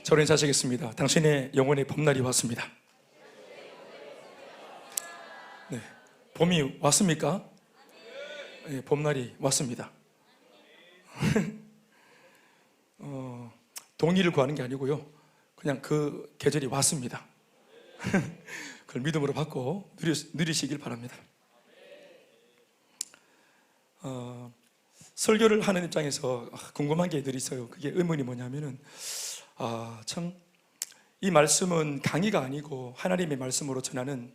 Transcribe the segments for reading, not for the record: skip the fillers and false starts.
저를 인사하시겠습니다. 당신의 영혼의 봄날이 왔습니다. 네, 봄이 왔습니까? 네, 봄날이 왔습니다. 동의를 구하는 게 아니고요, 그냥 그 계절이 왔습니다. 그걸 믿음으로 받고 누리시길 바랍니다. 설교를 하는 입장에서 궁금한 게 늘 있어요. 그게 의문이 뭐냐면은, 참, 이 말씀은 강의가 아니고 하나님의 말씀으로 전하는,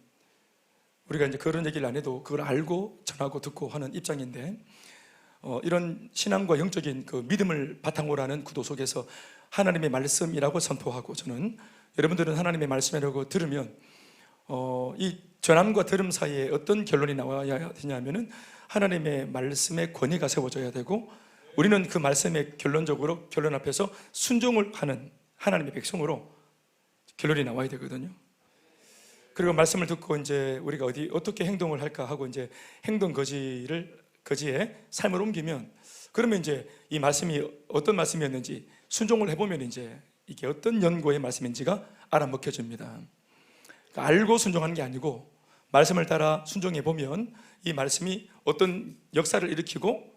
우리가 이제 그런 얘기를 안 해도 그걸 알고 전하고 듣고 하는 입장인데, 이런 신앙과 영적인 그 믿음을 바탕으로 하는 구도 속에서 하나님의 말씀이라고 선포하고, 저는 여러분들은 하나님의 말씀이라고 들으면 이 전함과 들음 사이에 어떤 결론이 나와야 되냐면은 하나님의 말씀의 권위가 세워져야 되고, 우리는 그 말씀에 결론적으로 결론 앞에서 순종을 하는 하나님의 백성으로 결론이 나와야 되거든요. 그리고 말씀을 듣고 이제 우리가 어떻게 행동을 할까 하고 이제 행동 거지에 삶을 옮기면, 그러면 이제 이 말씀이 어떤 말씀이었는지 순종을 해보면 이제 이게 어떤 연고의 말씀인지가 알아먹혀집니다. 그러니까 알고 순종하는 게 아니고 말씀을 따라 순종해 보면 이 말씀이 어떤 역사를 일으키고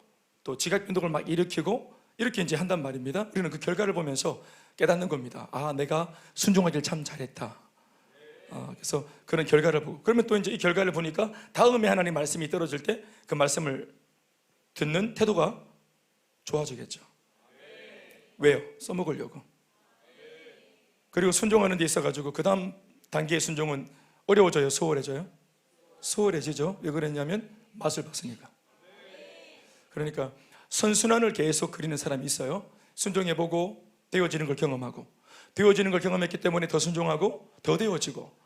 또 지각 변동을 막 일으키고 이렇게 이제 한단 말입니다. 우리는 그 결과를 보면서 깨닫는 겁니다. 내가 순종하길 참 잘했다. 그래서 그런 결과를 보고, 그러면 또 이제 이 결과를 보니까 다음에 하나님 말씀이 떨어질 때 그 말씀을 듣는 태도가 좋아지겠죠. 왜요? 써먹으려고. 그리고 순종하는 데 있어가지고 그 다음 단계의 순종은 어려워져요? 수월해져요? 수월해지죠. 왜 그랬냐면 맛을 봤으니까. 그러니까 선순환을 계속 그리는 사람이 있어요. 순종해보고 되어지는 걸 경험하고, 되어지는 걸 경험했기 때문에 더 순종하고 더 되어지고,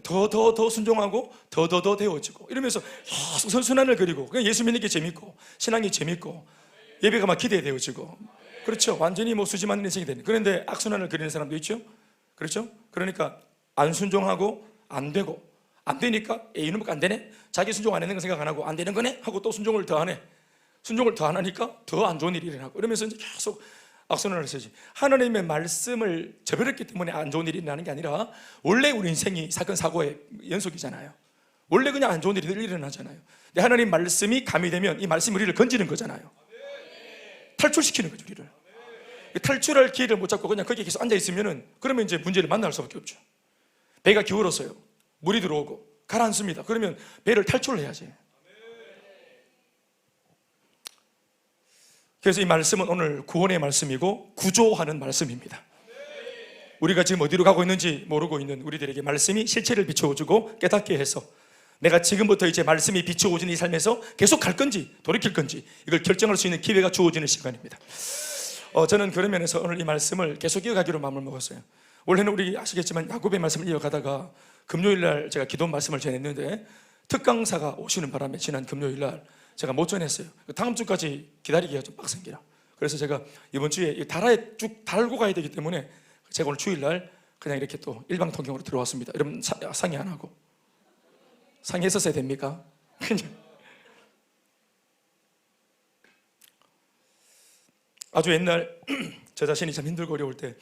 더 순종하고 더 되어지고, 이러면서 계속 선순환을 그리고, 그냥 예수 믿는 게 재밌고 신앙이 재밌고 예배가 막 기대되어지고, 그렇죠. 완전히 뭐 수지 맞는 인생이 되는. 그런데 악순환을 그리는 사람도 있죠. 그렇죠. 그러니까 안 순종하고 안 되고, 안 되니까 이놈은 안 되네, 자기 순종 안 했는 거 생각 안 하고 안 되는 거네 하고 또 순종을 더 하네. 순종을 더 안 하니까 더 안 좋은 일이 일어나고, 이러면서 이제 계속 악순환을 쓰지. 하나님의 말씀을 저버렸기 때문에 안 좋은 일이 일어나는 게 아니라, 원래 우리 인생이 사건 사고의 연속이잖아요. 원래 그냥 안 좋은 일이 늘 일어나잖아요. 근데 하나님 말씀이 가미되면 이 말씀이 우리를 건지는 거잖아요. 탈출시키는 거죠, 우리를. 탈출할 기회를 못 잡고 그냥 거기에 계속 앉아 있으면은, 그러면 이제 문제를 만날 수밖에 없죠. 배가 기울었어요. 물이 들어오고 가라앉습니다. 그러면 배를 탈출을 해야지. 그래서 이 말씀은 오늘 구원의 말씀이고 구조하는 말씀입니다. 우리가 지금 어디로 가고 있는지 모르고 있는 우리들에게 말씀이 실체를 비춰주고 깨닫게 해서, 내가 지금부터 이제 말씀이 비춰오는 이 삶에서 계속 갈 건지 돌이킬 건지 이걸 결정할 수 있는 기회가 주어지는 시간입니다. 저는 그런 면에서 오늘 이 말씀을 계속 이어가기로 마음을 먹었어요. 원래는 우리 아시겠지만 야곱의 말씀을 이어가다가 금요일날 제가 기도 말씀을 전했는데, 특강사가 오시는 바람에 지난 금요일날 제가 못 전했어요. 다음 주까지 기다리기가 좀 빡센기라. 그래서 제가 이번 주에 달아에 쭉 달고 가야 되기 때문에 제가 오늘 주일날 그냥 이렇게 또 일방통행으로 들어왔습니다. 여러분 상의 안 하고. 상의했었어야 됩니까? 아주 옛날 저 자신이 참 힘들고 어려울 때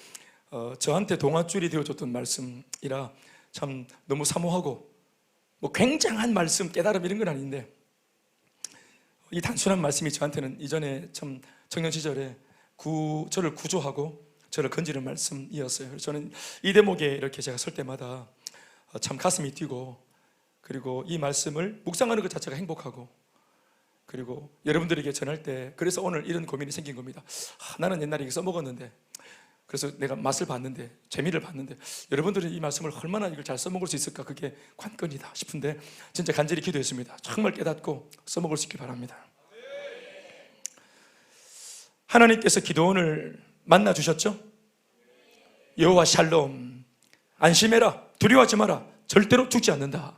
저한테 동아줄이 되어줬던 말씀이라 참 너무 사모하고, 뭐 굉장한 말씀, 깨달음 이런 건 아닌데, 이 단순한 말씀이 저한테는 이전에 참 청년 시절에 저를 구조하고 저를 건지는 말씀이었어요. 그래서 저는 이 대목에 이렇게 제가 설 때마다 참 가슴이 뛰고, 그리고 이 말씀을 묵상하는 것 자체가 행복하고, 그리고 여러분들에게 전할 때, 그래서 오늘 이런 고민이 생긴 겁니다. 나는 옛날에 이거 써먹었는데, 그래서 내가 맛을 봤는데, 재미를 봤는데, 여러분들은 이 말씀을 얼마나 이걸 잘 써먹을 수 있을까, 그게 관건이다 싶은데 진짜 간절히 기도했습니다. 정말 깨닫고 써먹을 수 있길 바랍니다. 하나님께서 기도원을 만나주셨죠? 여호와 샬롬, 안심해라, 두려워하지 마라, 절대로 죽지 않는다.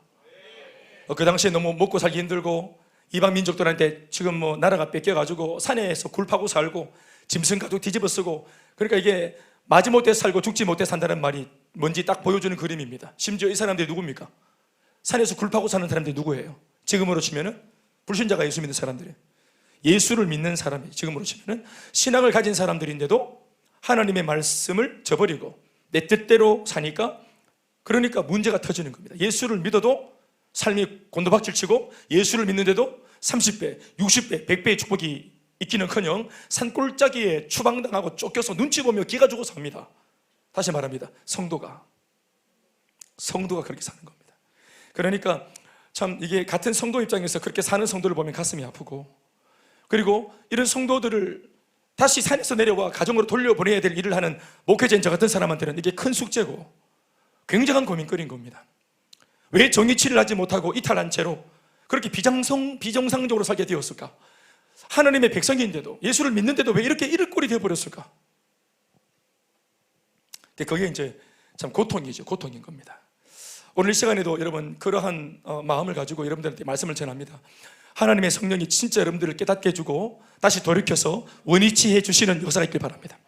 그 당시에 너무 먹고 살기 힘들고 이방 민족들한테 지금 뭐 나라가 뺏겨가지고 산에서 굴 파고 살고 짐승 가죽 뒤집어 쓰고, 그러니까 이게 마지못해 살고 죽지 못해 산다는 말이 뭔지 딱 보여주는 그림입니다. 심지어 이 사람들이 누굽니까? 산에서 굴 파고 사는 사람들이 누구예요? 지금으로 치면은 불신자가 예수 믿는 사람들이에요. 예수를 믿는 사람이 지금으로 치면은 신앙을 가진 사람들인데도 하나님의 말씀을 저버리고 내 뜻대로 사니까, 그러니까 문제가 터지는 겁니다. 예수를 믿어도 삶이 곤두박질치고, 예수를 믿는데도 30배, 60배, 100배의 축복이 있기는커녕 산골짜기에 추방당하고 쫓겨서 눈치 보며 기가 죽어 삽니다. 다시 말합니다. 성도가 그렇게 사는 겁니다. 그러니까 참 이게 같은 성도 입장에서 그렇게 사는 성도를 보면 가슴이 아프고, 그리고 이런 성도들을 다시 산에서 내려와 가정으로 돌려보내야 될 일을 하는 목회자인 저 같은 사람한테는 이게 큰 숙제고 굉장한 고민거리인 겁니다. 왜 정의치를 하지 못하고 이탈한 채로 그렇게 비정상적으로 살게 되었을까? 하나님의 백성인데도, 예수를 믿는데도 왜 이렇게 이럴 꼴이 되어버렸을까? 그게 이제 참 고통이죠. 고통인 겁니다. 오늘 이 시간에도 여러분 그러한 마음을 가지고 여러분들한테 말씀을 전합니다. 하나님의 성령이 진짜 여러분들을 깨닫게 해주고 다시 돌이켜서 원위치 해주시는 역사가 있길 바랍니다.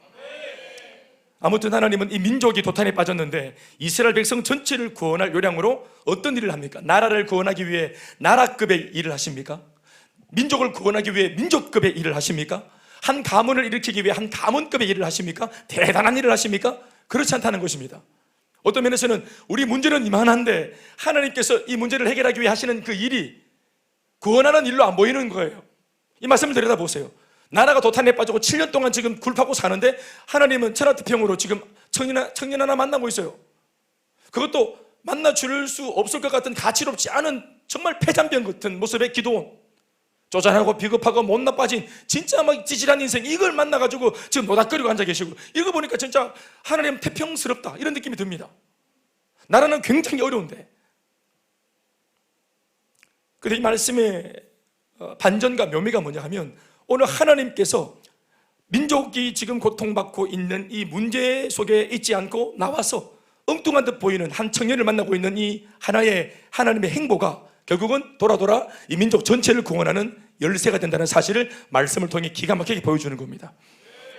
아무튼 하나님은 이 민족이 도탄에 빠졌는데 이스라엘 백성 전체를 구원할 요량으로 어떤 일을 합니까? 나라를 구원하기 위해 나라급의 일을 하십니까? 민족을 구원하기 위해 민족급의 일을 하십니까? 한 가문을 일으키기 위해 한 가문급의 일을 하십니까? 대단한 일을 하십니까? 그렇지 않다는 것입니다. 어떤 면에서는 우리 문제는 이만한데 하나님께서 이 문제를 해결하기 위해 하시는 그 일이 구원하는 일로 안 보이는 거예요. 이 말씀을 들여다보세요. 나라가 도탄에 빠지고 7년 동안 지금 굴파고 사는데 하나님은 천하태평으로 지금 청년 하나 만나고 있어요. 그것도 만나줄 수 없을 것 같은 가치롭지 않은 정말 폐잔병 같은 모습의 기도원, 쪼잔하고 비겁하고 못나 빠진 진짜 막 찌질한 인생, 이걸 만나가지고 지금 노닥거리고 앉아 계시고, 이거 보니까 진짜 하나님 태평스럽다 이런 느낌이 듭니다. 나라는 굉장히 어려운데. 근데 이 말씀의 반전과 묘미가 뭐냐 하면, 오늘 하나님께서 민족이 지금 고통받고 있는 이 문제 속에 있지 않고 나와서 엉뚱한 듯 보이는 한 청년을 만나고 있는 이 하나의 하나님의 행보가 결국은 돌아 이 민족 전체를 구원하는 열쇠가 된다는 사실을 말씀을 통해 기가 막히게 보여주는 겁니다.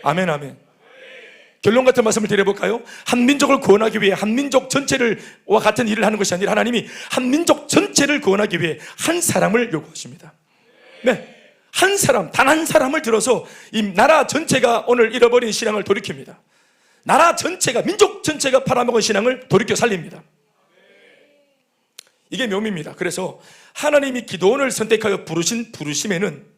아멘, 아멘. 결론 같은 말씀을 드려볼까요? 한 민족을 구원하기 위해 한 민족 전체와 같은 일을 하는 것이 아니라 하나님이 한 민족 전체를 구원하기 위해 한 사람을 요구하십니다. 네, 한 사람, 단 한 사람을 들어서 이 나라 전체가 오늘 잃어버린 신앙을 돌이킵니다. 나라 전체가, 민족 전체가 팔아먹은 신앙을 돌이켜 살립니다. 이게 묘미입니다. 그래서 하나님이 기도원을 선택하여 부르신 부르심에는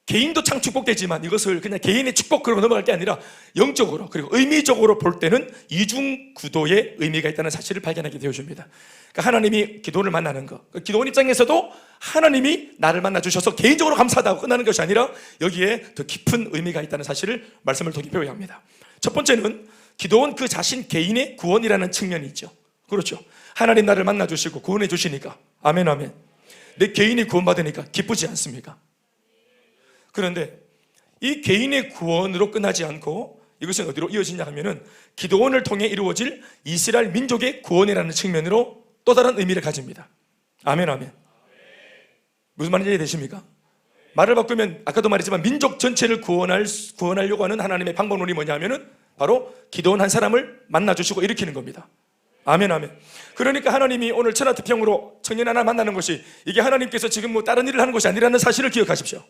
개인도 참 축복되지만 이것을 그냥 개인의 축복으로 넘어갈 게 아니라 영적으로 그리고 의미적으로 볼 때는 이중구도의 의미가 있다는 사실을 발견하게 되어줍니다. 그러니까 하나님이 기도원을 만나는 것, 기도원 입장에서도 하나님이 나를 만나주셔서 개인적으로 감사하다고 끝나는 것이 아니라 여기에 더 깊은 의미가 있다는 사실을 말씀을 통해 배워야 합니다. 첫 번째는 기도원 그 자신 개인의 구원이라는 측면이 있죠. 그렇죠. 하나님 나를 만나주시고 구원해 주시니까, 아멘, 아멘, 내 개인이 구원받으니까 기쁘지 않습니까? 그런데 이 개인의 구원으로 끝나지 않고 이것은 어디로 이어지냐 하면은 기도원을 통해 이루어질 이스라엘 민족의 구원이라는 측면으로 또 다른 의미를 가집니다. 아멘, 아멘. 무슨 말인지 이해되십니까? 말을 바꾸면 아까도 말했지만 민족 전체를 구원하려고 하는 하나님의 방법론이 뭐냐 하면은 바로 기도원 한 사람을 만나주시고 일으키는 겁니다. 아멘, 아멘. 그러니까 하나님이 오늘 천하태평으로 청년 하나 만나는 것이, 이게 하나님께서 지금 뭐 다른 일을 하는 것이 아니라는 사실을 기억하십시오.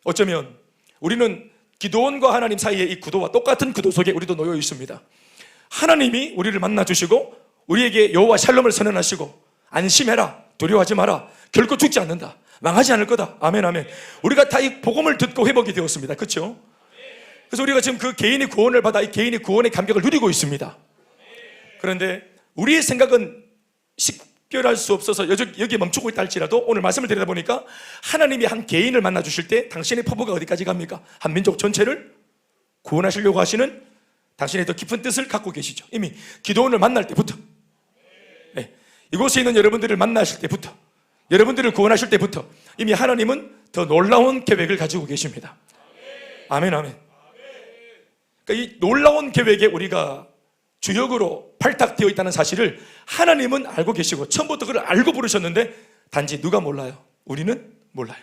어쩌면 우리는 기도원과 하나님 사이의 이 구도와 똑같은 구도 속에 우리도 놓여 있습니다. 하나님이 우리를 만나주시고 우리에게 여호와 샬롬을 선언하시고 안심해라, 두려워하지 마라, 결코 죽지 않는다, 망하지 않을 거다. 아멘, 아멘. 우리가 다 이 복음을 듣고 회복이 되었습니다. 그렇죠? 그래서 우리가 지금 그 개인이 구원을 받아 이 개인의 구원의 감격을 누리고 있습니다. 그런데 우리의 생각은 식별할 수 없어서 여기에 멈추고 있다 할지라도 오늘 말씀을 드리다 보니까 하나님이 한 개인을 만나 주실 때 당신의 포부가 어디까지 갑니까? 한 민족 전체를 구원하시려고 하시는 당신의 더 깊은 뜻을 갖고 계시죠. 이미 기도원을 만날 때부터, 네, 이곳에 있는 여러분들을 만나실 때부터, 여러분들을 구원하실 때부터 이미 하나님은 더 놀라운 계획을 가지고 계십니다. 아멘, 아멘. 그러니까 이 놀라운 계획에 우리가 주역으로 발탁되어 있다는 사실을 하나님은 알고 계시고 처음부터 그걸 알고 부르셨는데 단지 누가 몰라요? 우리는 몰라요.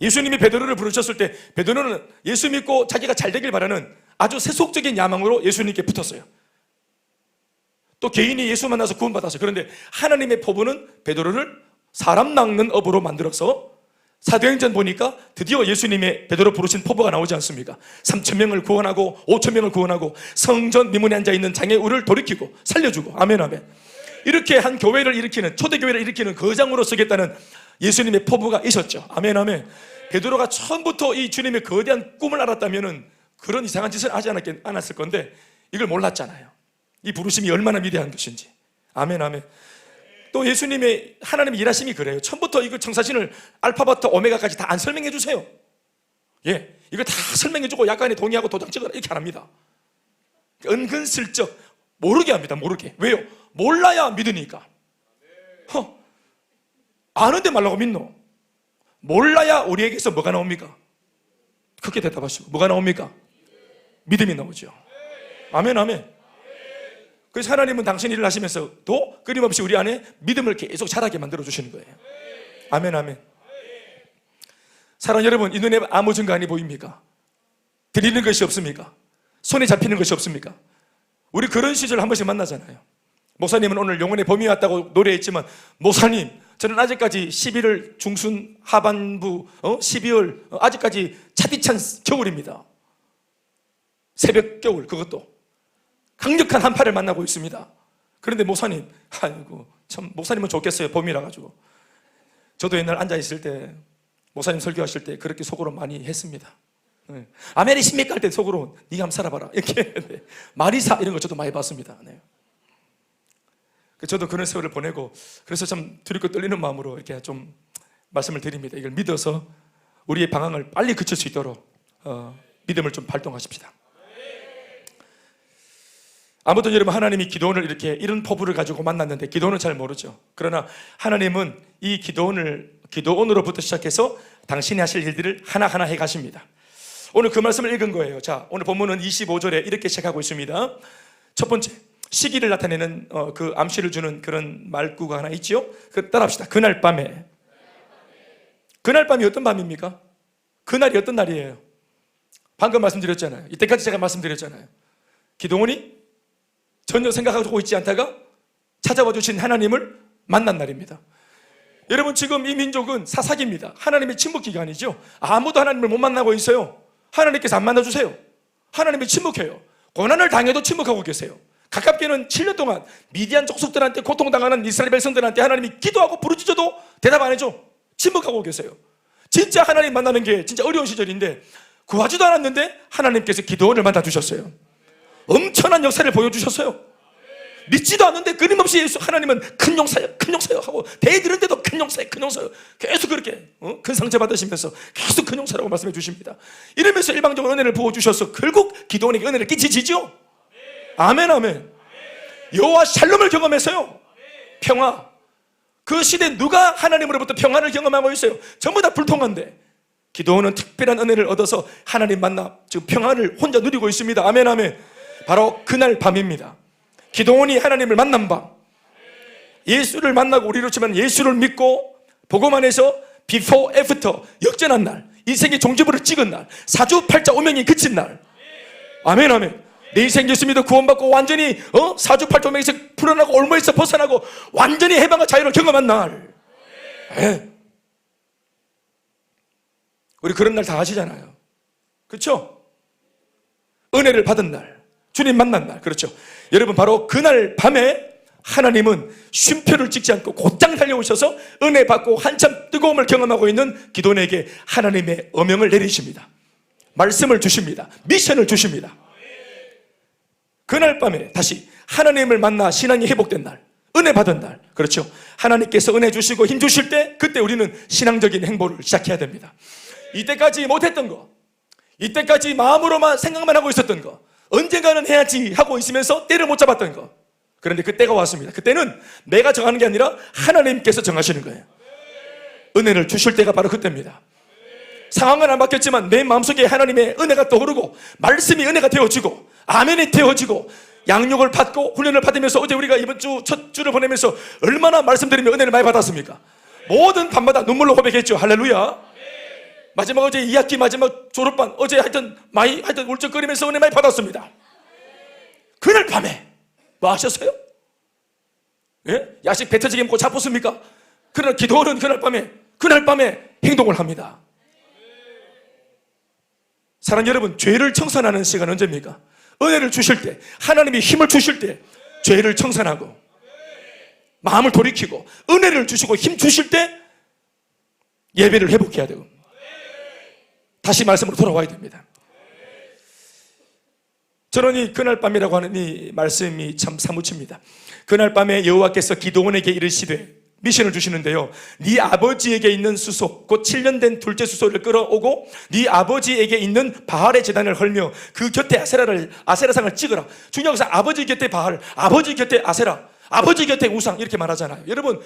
예수님이 베드로를 부르셨을 때 베드로는 예수 믿고 자기가 잘 되길 바라는 아주 세속적인 야망으로 예수님께 붙었어요. 또 개인이 예수 만나서 구원받았어요. 그런데 하나님의 포부는 베드로를 사람 낚는 업으로 만들어서 사도행전 보니까 드디어 예수님의 베드로 부르신 포부가 나오지 않습니까? 3,000명을 구원하고 5,000명을 구원하고 성전 미문에 앉아있는 장애우를 돌이키고 살려주고, 아멘 아멘. 이렇게 한 교회를 일으키는, 초대교회를 일으키는 거장으로 서겠다는 예수님의 포부가 있었죠. 아멘 아멘. 베드로가 처음부터 이 주님의 거대한 꿈을 알았다면 그런 이상한 짓을 하지 않았을 건데 이걸 몰랐잖아요. 이 부르심이 얼마나 위대한 것인지. 아멘 아멘. 또 예수님의, 하나님의 일하심이 그래요. 처음부터 이거 청사진을 알파부터 오메가까지 다 안 설명해 주세요. 예, 이거 다 설명해 주고 약간의 동의하고 도장 찍어라 이렇게 안 합니다. 은근슬쩍 모르게 합니다. 모르게. 왜요? 몰라야 믿으니까. 아는데 말라고 믿노? 몰라야 우리에게서 뭐가 나옵니까? 크게 대답하시고, 뭐가 나옵니까? 믿음이 나오죠. 아멘 아멘. 그래서 하나님은 당신 일을 하시면서도 끊임없이 우리 안에 믿음을 계속 자라게 만들어 주시는 거예요. 아멘 아멘. 사랑하는 여러분, 이 눈에 아무 증거안이 보입니까? 드리는 것이 없습니까? 손에 잡히는 것이 없습니까? 우리 그런 시절 한 번씩 만나잖아요. 목사님은 오늘 영혼의 봄이 왔다고 노래했지만, 목사님 저는 아직까지 11월 중순 하반부 12월 아직까지 차디찬 겨울입니다. 새벽 겨울, 그것도 강력한 한파를 만나고 있습니다. 그런데 목사님, 아이고 참 목사님은 좋겠어요. 봄이라 가지고. 저도 옛날 앉아 있을 때 목사님 설교하실 때 그렇게 속으로 많이 했습니다. 네. 아멘이 십니까 할 때 속으로 네가 한번 살아봐라 이렇게. 네. 마리사 이런 거 저도 많이 봤습니다. 네. 저도 그런 세월을 보내고, 그래서 참 두렵고 떨리는 마음으로 이렇게 좀 말씀을 드립니다. 이걸 믿어서 우리의 방황을 빨리 그칠 수 있도록 믿음을 좀 발동하십시다. 아무튼 여러분, 하나님이 기도원을 이렇게 이런 포부를 가지고 만났는데 기도원은 잘 모르죠. 그러나 하나님은 이 기도원으로부터 시작해서 당신이 하실 일들을 하나하나 해 가십니다. 오늘 그 말씀을 읽은 거예요. 자, 오늘 본문은 25절에 이렇게 시작하고 있습니다. 첫 번째, 시기를 나타내는 그 암시를 주는 그런 말구가 하나 있죠. 그 따라합시다. 그날 밤에. 그날 밤이 어떤 밤입니까? 그날이 어떤 날이에요? 방금 말씀드렸잖아요. 이때까지 제가 말씀드렸잖아요. 기도원이 전혀 생각하고 있지 않다가 찾아와 주신 하나님을 만난 날입니다. 여러분, 지금 이 민족은 사사기입니다. 하나님의 침묵 기간이죠. 아무도 하나님을 못 만나고 있어요. 하나님께서 안 만나주세요. 하나님이 침묵해요. 고난을 당해도 침묵하고 계세요. 가깝게는 7년 동안 미디안 족속들한테 고통당하는 이스라엘 백성들한테 하나님이 기도하고 부르짖어도 대답 안 해줘. 침묵하고 계세요. 진짜 하나님 만나는 게 진짜 어려운 시절인데 구하지도 않았는데 하나님께서 기도원을 만나주셨어요. 엄청난 역사를 보여주셨어요. 믿지도 않는데 끊임없이 하나님은 큰 용사요, 큰 용사요 하고 대들은데도 큰 용사요, 큰 용사요. 계속 그렇게 큰 상처 받으시면서 계속 큰 용사라고 말씀해 주십니다. 이러면서 일방적으로 은혜를 부어주셔서 결국 기도원에게 은혜를 끼치지죠. 아멘 아멘. 여호와 샬롬을 경험했어요. 평화. 그 시대에 누가 하나님으로부터 평화를 경험하고 있어요? 전부 다 불통한데 기도원은 특별한 은혜를 얻어서 하나님 만나 지금 평화를 혼자 누리고 있습니다. 아멘 아멘. 바로 그날 밤입니다. 기도원이 하나님을 만난 밤, 예수를 만나고, 우리로 치면 예수를 믿고 복음 안에서 before, after 역전한 날, 인생의 종지부를 찍은 날, 사주팔자 오명이 그친 날. 아멘 아멘. 내 인생 예수 믿어 구원받고 완전히 사주팔자 오명에서 풀어나고 올무에서 벗어나고 완전히 해방과 자유를 경험한 날. 네. 우리 그런 날 다 아시잖아요. 그렇죠? 은혜를 받은 날, 주님 만난 날. 그렇죠? 여러분, 바로 그날 밤에 하나님은 쉼표를 찍지 않고 곧장 달려오셔서 은혜 받고 한참 뜨거움을 경험하고 있는 기도원에게 하나님의 어명을 내리십니다. 말씀을 주십니다. 미션을 주십니다. 그날 밤에 다시 하나님을 만나 신앙이 회복된 날, 은혜 받은 날. 그렇죠? 하나님께서 은혜 주시고 힘 주실 때 그때 우리는 신앙적인 행보를 시작해야 됩니다. 이때까지 못했던 거, 이때까지 마음으로만 생각만 하고 있었던 거, 언젠가는 해야지 하고 있으면서 때를 못 잡았던 거. 그런데 그때가 왔습니다. 그때는 내가 정하는 게 아니라 하나님께서 정하시는 거예요. 은혜를 주실 때가 바로 그때입니다. 상황은 안 바뀌었지만 내 마음속에 하나님의 은혜가 떠오르고 말씀이 은혜가 되어지고 아멘이 되어지고 양육을 받고 훈련을 받으면서 어제 우리가 이번 주 첫 주를 보내면서 얼마나 말씀드리며 은혜를 많이 받았습니까? 모든 밤마다 눈물로 고백했죠. 할렐루야. 마지막 어제 2학기 마지막 졸업반 어제 하여튼 울적거리면서 은혜 많이 받았습니다. 그날 밤에 뭐 하셨어요? 예? 야식 배 터지게 먹고 자쁘습니까? 그러나 기도는 그날 밤에 행동을 합니다. 사랑 여러분, 죄를 청산하는 시간은 언제입니까? 은혜를 주실 때, 하나님이 힘을 주실 때 죄를 청산하고 마음을 돌이키고 은혜를 주시고 힘 주실 때 예배를 회복해야 되고 다시 말씀으로 돌아와야 됩니다. 저는 이 그날 밤이라고 하는 이 말씀이 참 사무칩니다. 그날 밤에 여호와께서 기드온에게 이르시되 미션을 주시는데요, 네 아버지에게 있는 수소 곧 7년 된 둘째 수소를 끌어오고 네 아버지에게 있는 바알의 제단을 헐며 그 곁에 아세라상을 찍어라. 중요한 것은 아버지 곁에 바알, 아버지 곁에 아세라, 아버지 곁에 우상, 이렇게 말하잖아요. 여러분,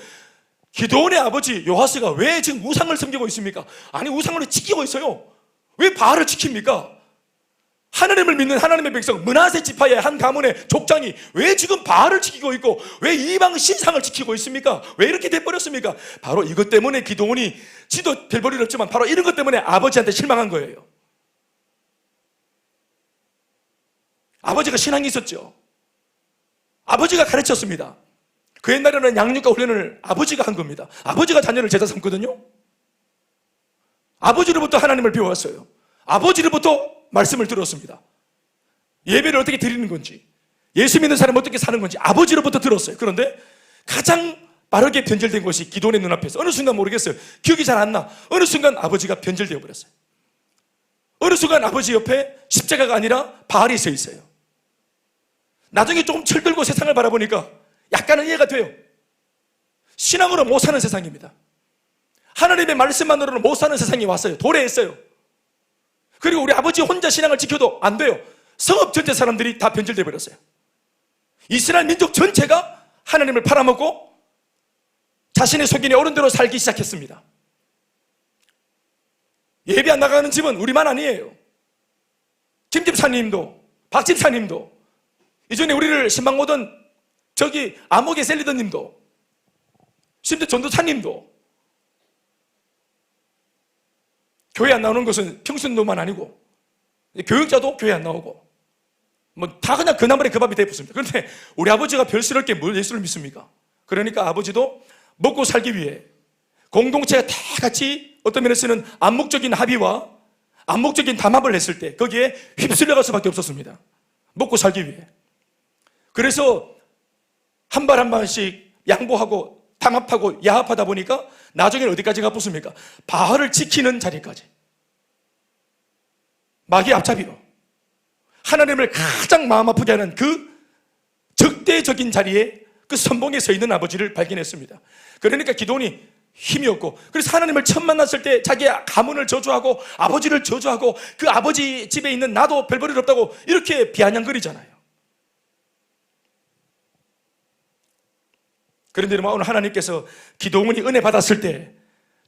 기드온의 아버지 요아스가 왜 지금 우상을 섬기고 있습니까? 아니, 우상을 지키고 있어요. 왜 바알을 지킵니까? 하나님을 믿는 하나님의 백성 므낫세 지파의 한 가문의 족장이 왜 지금 바알을 지키고 있고 왜 이방 신상을 지키고 있습니까? 왜 이렇게 돼버렸습니까? 바로 이것 때문에 기드온이 지도 별 볼일 없지만 바로 이런 것 때문에 아버지한테 실망한 거예요. 아버지가 신앙이 있었죠. 아버지가 가르쳤습니다. 그 옛날에는 양육과 훈련을 아버지가 한 겁니다. 아버지가 자녀를 제자 삼거든요. 아버지로부터 하나님을 배워왔어요. 아버지로부터 말씀을 들었습니다. 예배를 어떻게 드리는 건지, 예수 믿는 사람은 어떻게 사는 건지 아버지로부터 들었어요. 그런데 가장 빠르게 변절된 것이 기드온의 눈앞에서 어느 순간 모르겠어요. 기억이 잘 안 나. 어느 순간 아버지가 변절되어 버렸어요. 어느 순간 아버지 옆에 십자가가 아니라 바알이 서 있어요. 나중에 조금 철들고 세상을 바라보니까 약간은 이해가 돼요. 신앙으로 못 사는 세상입니다. 하나님의 말씀만으로는 못 사는 세상이 왔어요. 도래했어요. 그리고 우리 아버지 혼자 신앙을 지켜도 안 돼요. 성읍 전체 사람들이 다 변절되어 버렸어요. 이스라엘 민족 전체가 하나님을 팔아먹고 자신의 속인에 옳은 대로 살기 시작했습니다. 예배 안 나가는 집은 우리만 아니에요. 김 집사님도, 박 집사님도, 이전에 우리를 신방 오던 저기 암흑의 셀리더님도, 심지어 전도사님도, 교회 안 나오는 것은 평신도만 아니고 교육자도 교회 안 나오고 뭐 다 그냥 그 나물에 그 밥이 되었습니다. 그런데 우리 아버지가 별스럽게 뭘 예수를 믿습니까? 그러니까 아버지도 먹고 살기 위해 공동체가 다 같이 어떤 면에서는 암묵적인 합의와 암묵적인 담합을 했을 때 거기에 휩쓸려갈 수밖에 없었습니다. 먹고 살기 위해. 그래서 한 발 한 발씩 양보하고 담합하고 야합하다 보니까 나중에는 어디까지 가붙습니까? 바알을 지키는 자리까지. 마귀 앞잡이로 하나님을 가장 마음 아프게 하는 그 적대적인 자리에 그 선봉에 서 있는 아버지를 발견했습니다. 그러니까 기드온이 힘이 없고, 그래서 하나님을 처음 만났을 때 자기 가문을 저주하고 아버지를 저주하고 그 아버지 집에 있는 나도 별 볼일 없다고 이렇게 비아냥거리잖아요. 그런데 오늘 하나님께서 기드온이 은혜 받았을 때,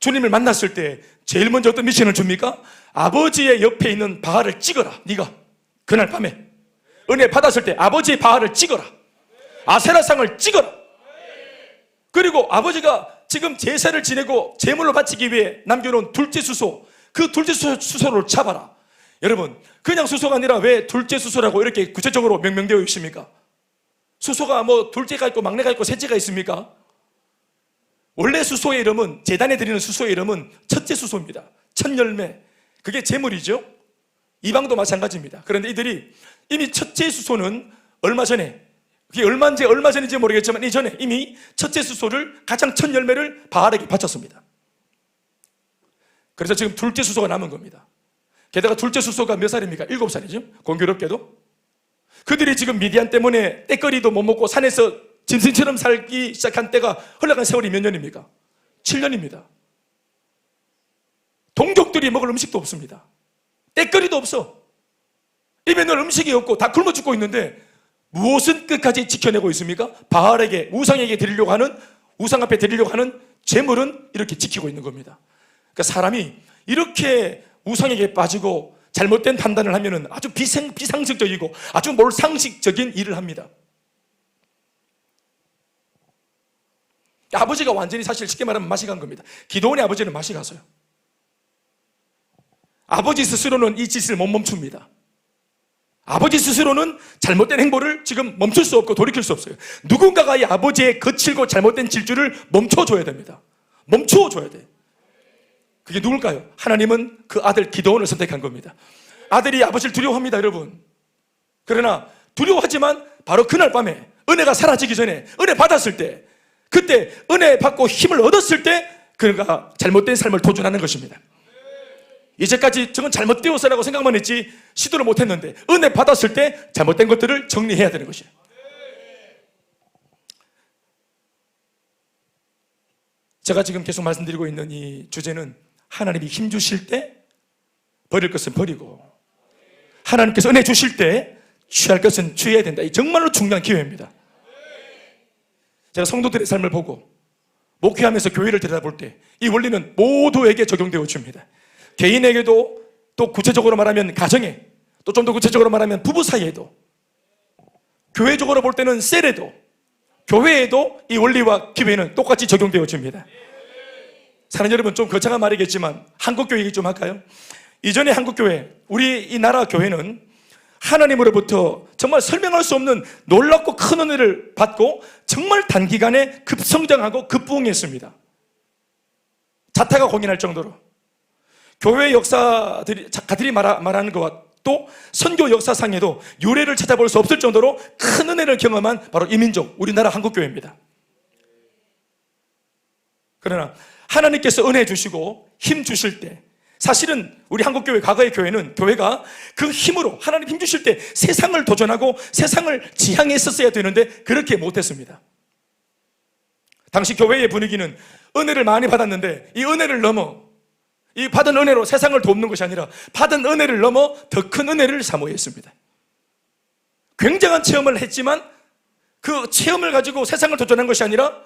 주님을 만났을 때 제일 먼저 어떤 미션을 줍니까? 아버지의 옆에 있는 바알을 찍어라. 네가 그날 밤에 은혜 받았을 때 아버지의 바알을 찍어라. 아세라상을 찍어라. 그리고 아버지가 지금 제사를 지내고 제물로 바치기 위해 남겨놓은 둘째 수소, 그 둘째 수소를 잡아라. 여러분, 그냥 수소가 아니라 왜 둘째 수소라고 이렇게 구체적으로 명명되어 있습니까? 수소가 뭐 둘째가 있고 막내가 있고 셋째가 있습니까? 원래 수소의 이름은, 제단에 드리는 수소의 이름은 첫째 수소입니다. 첫 열매, 그게 제물이죠. 이방도 마찬가지입니다. 그런데 이들이 이미 첫째 수소는 얼마 전에, 그게 얼마 전인지 모르겠지만 이전에 이미 첫째 수소를, 가장 첫 열매를 바알에게 바쳤습니다. 그래서 지금 둘째 수소가 남은 겁니다. 게다가 둘째 수소가 몇 살입니까? 7살이죠. 공교롭게도. 그들이 지금 미디안 때문에 떼거리도 못 먹고 산에서 짐승처럼 살기 시작한 때가 흘러간 세월이 몇 년입니까? 7년입니다. 동족들이 먹을 음식도 없습니다. 떼거리도 없어. 입에 넣을 음식이 없고 다 굶어 죽고 있는데 무엇은 끝까지 지켜내고 있습니까? 바알에게, 우상에게 드리려고 하는, 우상 앞에 드리려고 하는 제물은 이렇게 지키고 있는 겁니다. 그러니까 사람이 이렇게 우상에게 빠지고 잘못된 판단을 하면 아주 비상식적이고 아주 몰상식적인 일을 합니다. 아버지가 완전히 사실 쉽게 말하면 맛이 간 겁니다. 기드온의 아버지는 맛이 갔어요. 아버지 스스로는 이 짓을 못 멈춥니다. 아버지 스스로는 잘못된 행보를 지금 멈출 수 없고 돌이킬 수 없어요. 누군가가 이 아버지의 거칠고 잘못된 질주를 멈춰줘야 됩니다. 멈춰줘야 돼. 그게 누굴까요? 하나님은 그 아들 기드온을 선택한 겁니다. 아들이 아버지를 두려워합니다, 여러분. 그러나 두려워하지만 바로 그날 밤에 은혜가 사라지기 전에 은혜 받았을 때, 그때 은혜 받고 힘을 얻었을 때 그가 잘못된 삶을 도전하는 것입니다. 이제까지 저건 잘못되었어라고 생각만 했지 시도를 못했는데 은혜 받았을 때 잘못된 것들을 정리해야 되는 것이에요. 제가 지금 계속 말씀드리고 있는 이 주제는 하나님이 힘 주실 때 버릴 것은 버리고 하나님께서 은혜 주실 때 취할 것은 취해야 된다. 이 정말로 중요한 기회입니다. 제가 성도들의 삶을 보고 목회하면서 교회를 들여다볼 때 이 원리는 모두에게 적용되어 줍니다. 개인에게도, 또 구체적으로 말하면 가정에, 또 좀 더 구체적으로 말하면 부부 사이에도, 교회적으로 볼 때는 셀에도, 교회에도 이 원리와 기회는 똑같이 적용되어 줍니다. 사랑하는 여러분, 좀 거창한 말이겠지만 한국교회 얘기 좀 할까요? 이전에 한국교회, 우리 이 나라 교회는 하나님으로부터 정말 설명할 수 없는 놀랍고 큰 은혜를 받고 정말 단기간에 급성장하고 급부흥했습니다. 자타가 공인할 정도로 교회 역사들이 작가들이 말하는 것과 또 선교 역사상에도 유래를 찾아볼 수 없을 정도로 큰 은혜를 경험한 바로 이 민족, 우리나라 한국교회입니다. 그러나 하나님께서 은혜 주시고 힘 주실 때, 사실은 우리 한국교회, 과거의 교회는 교회가 그 힘으로 하나님 힘 주실 때 세상을 도전하고 세상을 지향했었어야 되는데 그렇게 못했습니다. 당시 교회의 분위기는 은혜를 많이 받았는데 이 은혜를 넘어, 이 받은 은혜로 세상을 돕는 것이 아니라 받은 은혜를 넘어 더 큰 은혜를 사모했습니다. 굉장한 체험을 했지만 그 체험을 가지고 세상을 도전한 것이 아니라,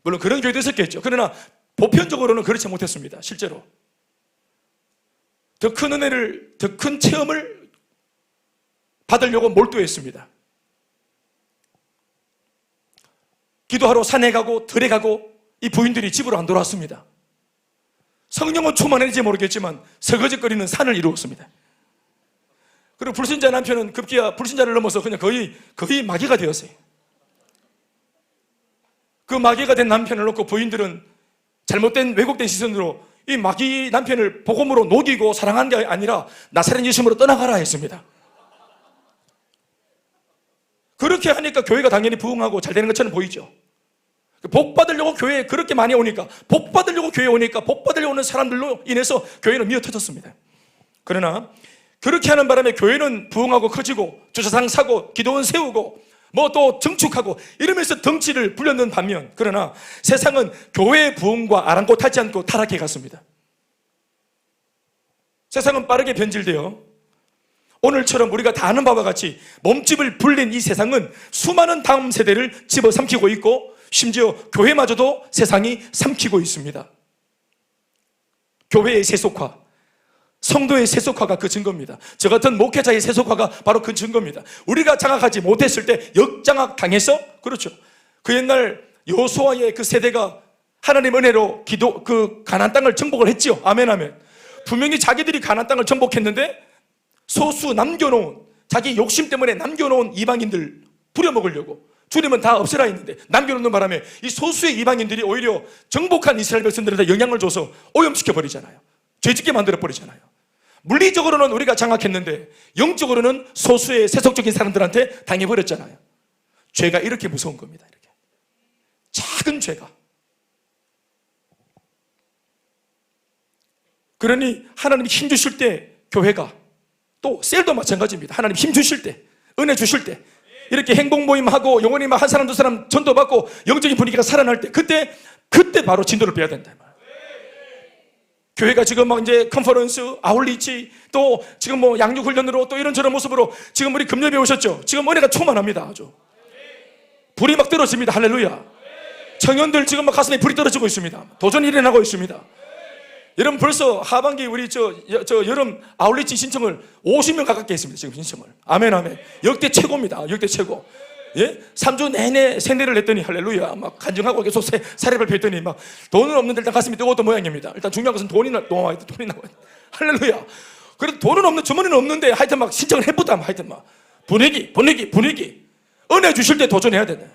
물론 그런 교회도 있었겠죠. 그러나 보편적으로는 그렇지 못했습니다. 실제로 더 큰 은혜를, 더 큰 체험을 받으려고 몰두했습니다. 기도하러 산에 가고 들에 가고 이 부인들이 집으로 안 돌아왔습니다. 성령은 충만했는지 모르겠지만 설거지거리는 산을 이루었습니다. 그리고 불신자 남편은 급기야 불신자를 넘어서 그냥 거의 마귀가 되었어요. 그 마귀가 된 남편을 놓고 부인들은 잘못된 왜곡된 시선으로 이 마귀 남편을 복음으로 녹이고 사랑한 게 아니라 나사렛 예수님으로 떠나가라 했습니다. 그렇게 하니까 교회가 당연히 부흥하고 잘 되는 것처럼 보이죠. 복 받으려고 교회에 그렇게 많이 오니까, 복 받으려고 교회에 오니까 복 받으려고 오는 사람들로 인해서 교회는 미어터졌습니다. 그러나 그렇게 하는 바람에 교회는 부흥하고 커지고 주차장 사고 기도원 세우고 뭐 또 증축하고 이러면서 덩치를 불렸는 반면, 그러나 세상은 교회의 부흥과 아랑곳하지 않고 타락해 갔습니다. 세상은 빠르게 변질되어 오늘처럼 우리가 다 아는 바와 같이 몸집을 불린 이 세상은 수많은 다음 세대를 집어삼키고 있고 심지어 교회마저도 세상이 삼키고 있습니다. 교회의 세속화, 성도의 세속화가 그 증거입니다. 저 같은 목회자의 세속화가 바로 그 증거입니다. 우리가 장악하지 못했을 때 역장악 당해서, 그렇죠, 그 옛날 여호수아의 그 세대가 하나님 은혜로 그 가나안 땅을 정복을 했지요. 아멘 아멘. 분명히 자기들이 가나안 땅을 정복했는데 소수 남겨놓은, 자기 욕심 때문에 남겨놓은 이방인들 부려먹으려고 주님은 다 없애라 했는데 남겨놓는 바람에 이 소수의 이방인들이 오히려 정복한 이스라엘 백성들한테 영향을 줘서 오염시켜 버리잖아요. 죄짓게 만들어 버리잖아요. 물리적으로는 우리가 장악했는데 영적으로는 소수의 세속적인 사람들한테 당해버렸잖아요. 죄가 이렇게 무서운 겁니다. 이렇게 작은 죄가. 그러니 하나님이 힘 주실 때 교회가, 또 셀도 마찬가지입니다. 하나님 힘 주실 때, 은혜 주실 때, 이렇게 행복 모임하고 영혼이 막 한 사람 두 사람 전도받고 영적인 분위기가 살아날 때, 그때 바로 진도를 빼야 된다. 교회가 지금 막 이제 컨퍼런스, 아울리치, 또 지금 뭐 양육 훈련으로 또 이런저런 모습으로 지금 우리 금요일에 오셨죠. 지금 은혜가 충만합니다. 아주 불이 막 떨어집니다. 할렐루야. 청년들 지금 막 가슴에 불이 떨어지고 있습니다. 도전이 일어나고 있습니다. 여러분 벌써 하반기 우리 저 여름 아울리치 신청을 50명 가깝게 했습니다. 지금 신청을. 아멘 아멘. 역대 최고입니다. 역대 최고. 예? 3주 내내 세뇌를 했더니 할렐루야 막 간증하고 계속 사례를 펼더니 막 돈은 없는데 일단 가슴이 뜨거웠던 모양입니다. 일단 중요한 것은 돈이 나와야 돼. 돈이 나와야 돼. 할렐루야. 그래도 돈은 없는, 주머니는 없는데 하여튼 막 신청을 해보다 하여튼 막 분위기. 은혜 주실 때 도전해야 된다.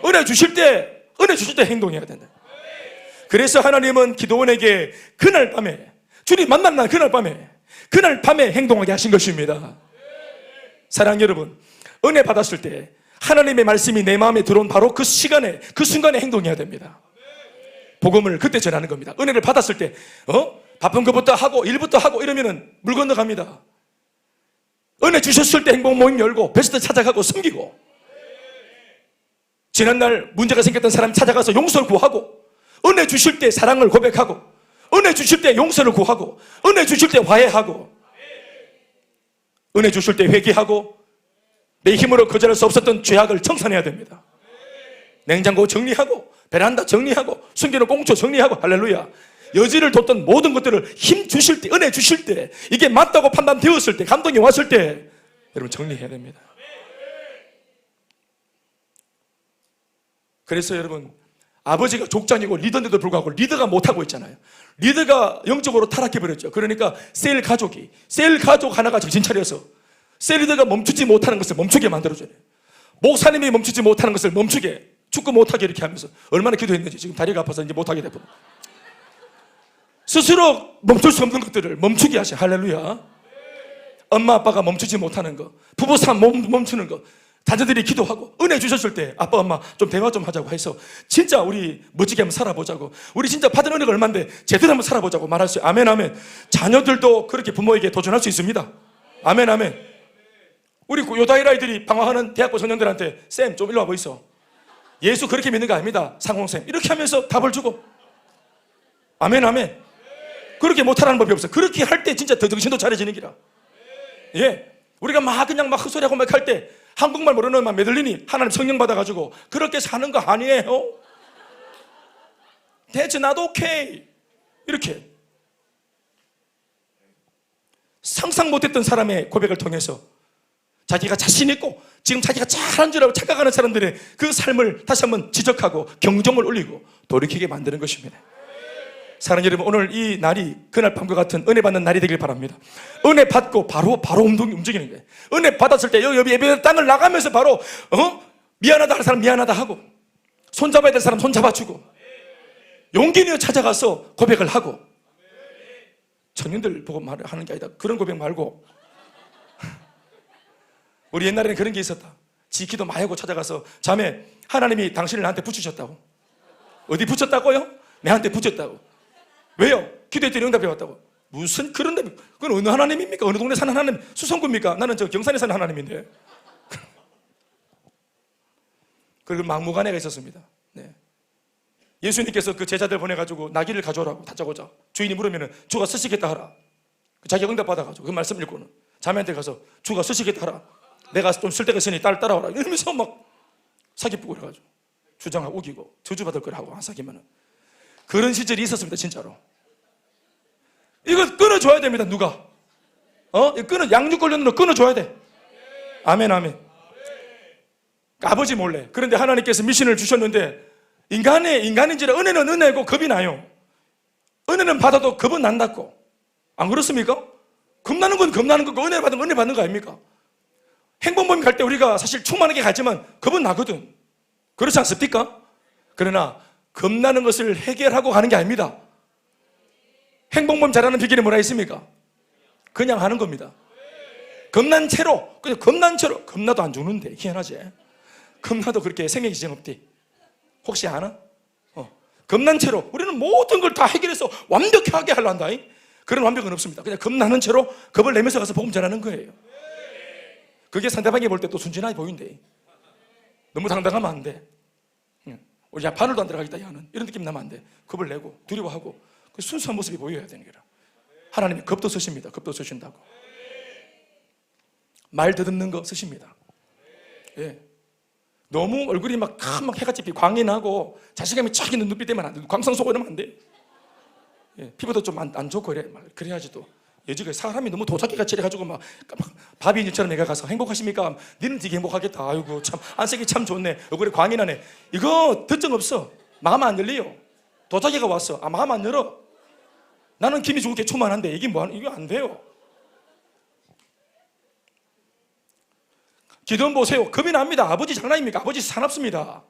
은혜 주실 때 행동해야 된다. 그래서 하나님은 기도원에게 그날 밤에, 주님 만난 날 그날 밤에 행동하게 하신 것입니다. 사랑하는 여러분, 은혜 받았을 때 하나님의 말씀이 내 마음에 들어온 바로 그 시간에, 그 순간에 행동해야 됩니다. 복음을 그때 전하는 겁니다. 은혜를 받았을 때 바쁜 것부터 하고 일부터 하고 이러면은 물 건너갑니다. 은혜 주셨을 때 행복 모임 열고 베스트 찾아가고 섬기고, 지난날 문제가 생겼던 사람 찾아가서 용서를 구하고, 은혜 주실 때 사랑을 고백하고, 은혜 주실 때 용서를 구하고, 은혜 주실 때 화해하고, 은혜 주실 때 회개하고, 내 힘으로 거절할 수 없었던 죄악을 청산해야 됩니다. 냉장고 정리하고, 베란다 정리하고, 숨기는 꽁초 정리하고, 할렐루야. 여지를 뒀던 모든 것들을 힘 주실 때, 은혜 주실 때, 이게 맞다고 판단되었을 때, 감동이 왔을 때 여러분 정리해야 됩니다. 그래서 여러분, 아버지가 족장이고 리더인데도 불구하고 리더가 못하고 있잖아요. 리더가 영적으로 타락해버렸죠. 그러니까 셀 가족 하나가 정신 차려서 셀 리더가 멈추지 못하는 것을 멈추게 만들어줘요. 목사님이 멈추지 못하는 것을 멈추게, 축구 못하게 이렇게 하면서 얼마나 기도했는지 지금 다리가 아파서 이제 못하게 되고, 스스로 멈출 수 없는 것들을 멈추게 하셔. 할렐루야. 엄마 아빠가 멈추지 못하는 거, 부부싸움 멈추는 거, 자녀들이 기도하고 은혜 주셨을 때 아빠 엄마 좀 대화 좀 하자고 해서 진짜 우리 멋지게 한번 살아보자고, 우리 진짜 받은 은혜가 얼마인데 제대로 한번 살아보자고 말할 수 있어요. 아멘 아멘. 자녀들도 그렇게 부모에게 도전할 수 있습니다. 아멘 아멘. 우리 요다일 아이들이 방황하는 대학교 청년들한테 쌤 좀 일로 와보이소, 예수 그렇게 믿는 거 아닙니다 상홍쌤, 이렇게 하면서 답을 주고. 아멘 아멘. 그렇게 못하라는 법이 없어. 그렇게 할 때 진짜 더 정신도 차려지는 기라. 예, 우리가 막 그냥 막 헛소리하고 막 할 때 한국말 모르는 막 메들리니 하나님 성령 받아가지고 그렇게 사는 거 아니에요. 대체 나도 오케이. 이렇게 상상 못했던 사람의 고백을 통해서 자기가 자신 있고 지금 자기가 잘한 줄 알고 착각하는 사람들의 그 삶을 다시 한번 지적하고 경종을 울리고 돌이키게 만드는 것입니다. 사랑하는 여러분, 오늘 이 날이 그날 밤과 같은 은혜 받는 날이 되길 바랍니다. 은혜 받고 바로 움직이는 거예요. 은혜 받았을 때 여기 예배 땅을 나가면서 바로 미안하다 할 사람 미안하다 하고, 손잡아야 될 사람 손잡아주고, 용기 내어 찾아가서 고백을 하고. 청년들 보고 말하는 게 아니다. 그런 고백 말고 우리 옛날에는 그런 게 있었다. 지키도 많이 하고 찾아가서, 자매 하나님이 당신을 나한테 붙이셨다고. 어디 붙였다고요? 내한테 붙였다고. 왜요? 기도했더니 응답해 왔다고. 무슨 그런 데, 그건 어느 하나님입니까? 어느 동네 사는 하나님, 수성구입니까? 나는 저 경산에 사는 하나님인데. 그리고 막무가내가 있었습니다. 네. 예수님께서 그 제자들 보내가지고 나귀를 가져오라고 다짜고짜 주인이 물으면은 주가 쓰시겠다 하라. 자기가 응답 받아가지고 그 말씀 읽고는 자매한테 가서 주가 쓰시겠다 하라. 내가 좀 쓸 데가 있으니 따라오라. 이러면서 막 사기쁘고 그래가지고 주장하고 우기고 저주받을 걸 하고 안 사기면은. 그런 시절이 있었습니다. 진짜로. 이거 끊어줘야 됩니다. 누가 양육 관련으로 끊어줘야 돼. 아멘 아멘. 아버지 몰래. 그런데 하나님께서 미션을 주셨는데 인간인지라 은혜는 은혜고 겁이 나요. 은혜는 받아도 겁은 난다고. 안 그렇습니까? 겁나는 건 겁나는 거고 은혜 받으면 은혜 받는 거 아닙니까? 행복모임 갈 때 우리가 사실 충만하게 가지만 겁은 나거든. 그렇지 않습니까? 그러나 겁나는 것을 해결하고 가는 게 아닙니다. 행복모임 잘하는 비결이 뭐라 있습니까? 그냥 하는 겁니다. 겁난 채로, 그냥 겁난 채로. 겁나도 안 죽는데 희한하지? 겁나도 그렇게 생명이 지정 없대. 혹시 아나? 겁난 채로 우리는 모든 걸 다 해결해서 완벽하게 하려 한다. 그런 완벽은 없습니다. 그냥 겁나는 채로 겁을 내면서 가서 복음 전하는 거예요. 그게 상대방이 볼 때 또 순진하게 보인대. 너무 당당하면 안 돼. 우리 야 바늘도 안 들어가겠다 야는 이런 느낌 나면 안 돼. 겁을 내고 두려워하고 그 순수한 모습이 보여야 되는 거라. 하나님이 겁도 쓰십니다. 겁도 쓰신다고. 말 더듬는 거 쓰십니다. 예. 너무 얼굴이 막 해같이 광인하고 자신감이 쫙 있는 눈빛 때문에 안 돼. 광상 쏘고 이러면 안 돼. 예. 피부도 좀 안 좋고 그래야지 또. 예전에 사람이 너무 도자기같이 해가지고 막 바비인처럼 내가 가서 행복하십니까? 니는 되게 행복하겠다. 아이고 참 안색이 참 좋네. 얼굴에 광이 나네. 이거 듣정 없어. 마음 안 열려요. 도자기가 왔어. 마음 안 열어. 나는 김이 좋게 초만한데 이게 뭐하는, 이거 안 돼요. 기도원 보세요. 겁이 납니다. 아버지 장난입니까? 아버지 사납습니다.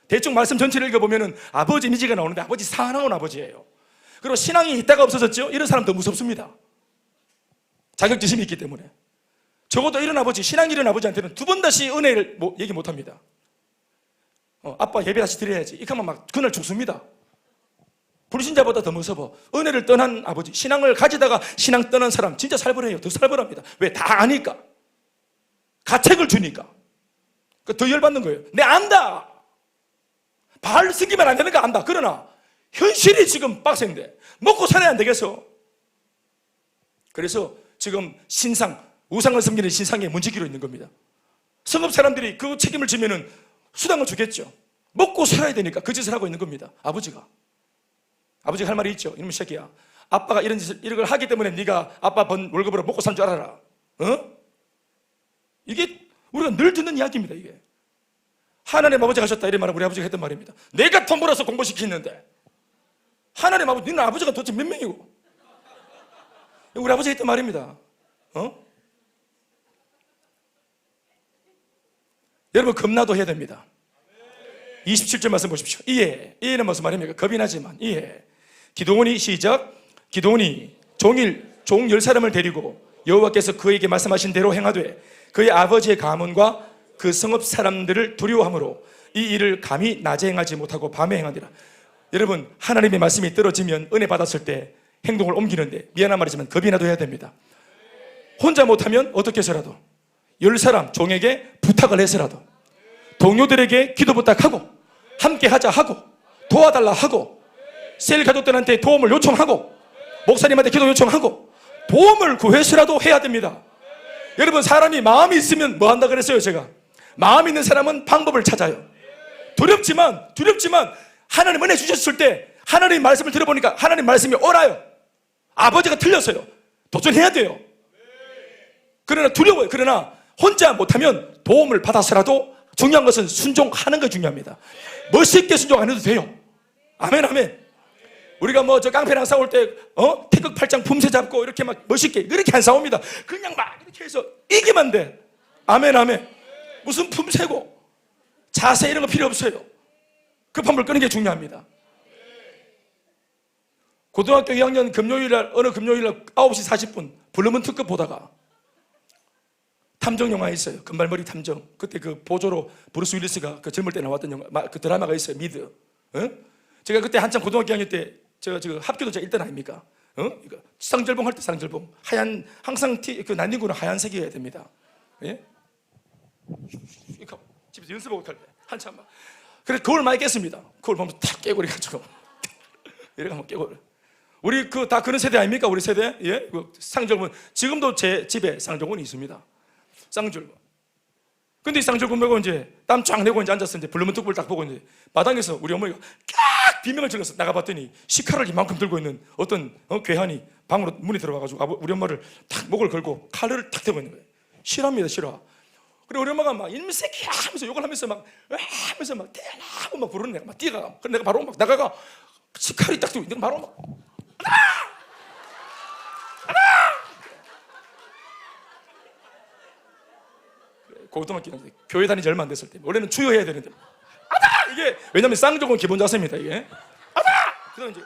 대충 말씀 전체를 읽어보면 아버지 이미지가 나오는데 아버지 사나운 아버지예요. 그리고 신앙이 있다가 없어졌죠? 이런 사람 더 무섭습니다. 자격지심이 있기 때문에. 적어도 이런 아버지, 신앙 잃은 아버지한테는 두 번 다시 은혜를 얘기 못합니다. 아빠 예배 다시 드려야지. 이렇게 하면 막 그날 죽습니다. 불신자보다 더 무서워. 은혜를 떠난 아버지, 신앙을 가지다가 신앙 떠난 사람 진짜 살벌해요. 더 살벌합니다. 왜? 다 아니까. 가책을 주니까. 더 열받는 거예요. 내 안다. 발 숨기면 안 되는 거 안다. 그러나 현실이 지금 빡센데 먹고 살아야 안 되겠어. 그래서 지금 신상, 우상을 섬기는 신상에 문지기로 있는 겁니다. 성읍 사람들이 그 책임을 지면은 수당을 주겠죠. 먹고 살아야 되니까 그 짓을 하고 있는 겁니다. 아버지가 할 말이 있죠. 이놈의 새끼야, 아빠가 이런 걸 하기 때문에 네가 아빠 번 월급으로 먹고 산 줄 알아라. 이게 우리가 늘 듣는 이야기입니다. 이게 하나님 아버지가 하셨다 이런 말을 우리 아버지가 했던 말입니다. 내가 돈 벌어서 공부시키는데 하나님 아버지, 너는 아버지가 도대체 몇 명이고? 우리 아버지가 했던 말입니다. 여러분, 겁나도 해야 됩니다. 27절 말씀 보십시오. 이에는 무슨 말입니까? 겁이 나지만 이에 기도원이 시작. 기도원이 종일 종 10사람을 데리고 여호와께서 그에게 말씀하신 대로 행하되 그의 아버지의 가문과 그 성읍 사람들을 두려워함으로 이 일을 감히 낮에 행하지 못하고 밤에 행하니라. 여러분, 하나님의 말씀이 떨어지면 은혜 받았을 때 행동을 옮기는데 미안한 말이지만 겁이 나도 해야 됩니다. 혼자 못하면 어떻게 해서라도 10사람 종에게 부탁을 해서라도, 동료들에게 기도 부탁하고 함께 하자 하고 도와달라 하고 셀 가족들한테 도움을 요청하고 목사님한테 기도 요청하고 도움을 구해서라도 해야 됩니다. 여러분, 사람이 마음이 있으면 뭐 한다 그랬어요? 제가 마음 있는 사람은 방법을 찾아요. 두렵지만 하나님 은혜 주셨을 때 하나님 말씀을 들어보니까 하나님 말씀이 옳아요. 아버지가 틀렸어요. 도전해야 돼요. 그러나 두려워요. 그러나 혼자 못하면 도움을 받아서라도, 중요한 것은 순종하는 게 중요합니다. 멋있게 순종 안 해도 돼요. 아멘, 아멘. 우리가 뭐 저 깡패랑 싸울 때 태극 팔짱 품새 잡고 이렇게 막 멋있게 그렇게 안 싸웁니다. 그냥 막 이렇게 해서 이기면 돼. 아멘, 아멘. 무슨 품새고 자세 이런 거 필요 없어요. 급한 불 끄는 게 중요합니다. 고등학교 2학년 금요일날, 어느 금요일날 9시 40분 블루문 특급 보다가 탐정 영화 있어요. 금발머리 탐정. 그때 그 보조로 브루스 윌리스가 그 젊을 때 나왔던 영화, 그 드라마가 있어요. 미드. 제가 그때 한참 고등학교 2학년 때 제가 지금 합격도 제가 1등 아닙니까? 쌍절봉 할 때 쌍절봉. 하얀, 항상 그 난닝구는 하얀색이어야 됩니다. 예? 집에서 연습하고 탈 때 한참 막. 그래 거울 많이 깼습니다. 거울 보면서 탁 깨고 그래가지고 이렇게 한번 깨고. 우리 그 다 그런 세대 아닙니까? 우리 세대? 예? 그 쌍절봉. 지금도 제 집에 쌍절봉이 있습니다. 쌍절봉. 근데 이 쌍절봉 메고 이제 땀 쫙 내고 이제 앉아서 이제 블루문 특불 딱 보고 이제 마당에서 우리 어머니가 깍 비명을 질러서 나가봤더니 시칼을 이만큼 들고 있는 어떤 괴한이 방으로 문에 들어와가지고 우리 엄마를 탁 목을 걸고 칼을 탁 대고 있는 거예요. 싫어합니다, 싫어. 그리고 우리 엄마가 막 이놈의 새끼야 하면서 욕을 하면서 막 하면서 막 대라고 막 부르는 내가 막 뛰어가. 그래서 내가 바로 막 나가가 시칼이 딱 들고 내가 바로 막 고등학교 교회 다니지 얼마 안 됐을 때 원래는 추여해야 되는데 아다! 이게 왜냐면 쌍절곤 기본 자세입니다. 이게 아다! 그다음 이제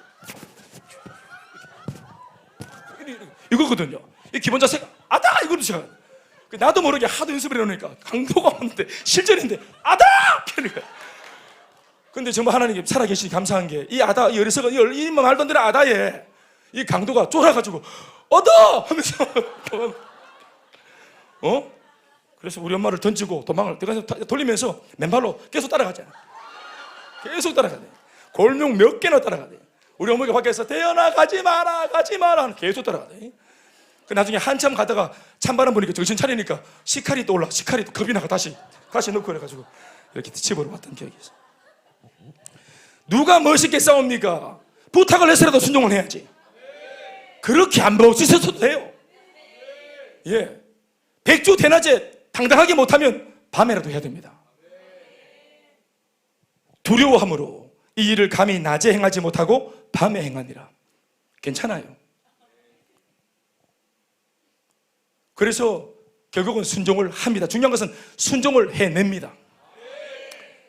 이거거든요. 이 기본 자세가 아다! 이거로 제가 나도 모르게 하도 연습을 해놓으니까 강도가 왔는데 실전인데 아다! 그러니까 근데 정말 하나님 살아계시니 감사한 게 이 아다, 이 어리석은 이 말도 안 되는 아다에 이 강도가 쫄아가지고 얻어! 하면서 그래서 우리 엄마를 던지고 도망을 돌리면서 맨발로 계속 따라가잖아. 계속 따라가야 돼. 골목 몇 개나 따라가야 돼. 우리 어머니가 밖에서 태연아 가지 마라 가지 마라 계속 따라가야 돼. 그 나중에 한참 가다가 찬바람 부니까 정신 차리니까 시칼이 또 올라. 시칼이 또 겁이 나가 다시 넣고 그래가지고 이렇게 집으로 왔던 기억이 있어. 누가 멋있게 싸웁니까? 부탁을 해서라도 순종을 해야지. 그렇게 안 멋있어도 돼요. 예, 백주 대낮에 당당하게 못하면 밤에라도 해야 됩니다. 두려워함으로 이 일을 감히 낮에 행하지 못하고 밤에 행하니라. 괜찮아요. 그래서 결국은 순종을 합니다. 중요한 것은 순종을 해냅니다.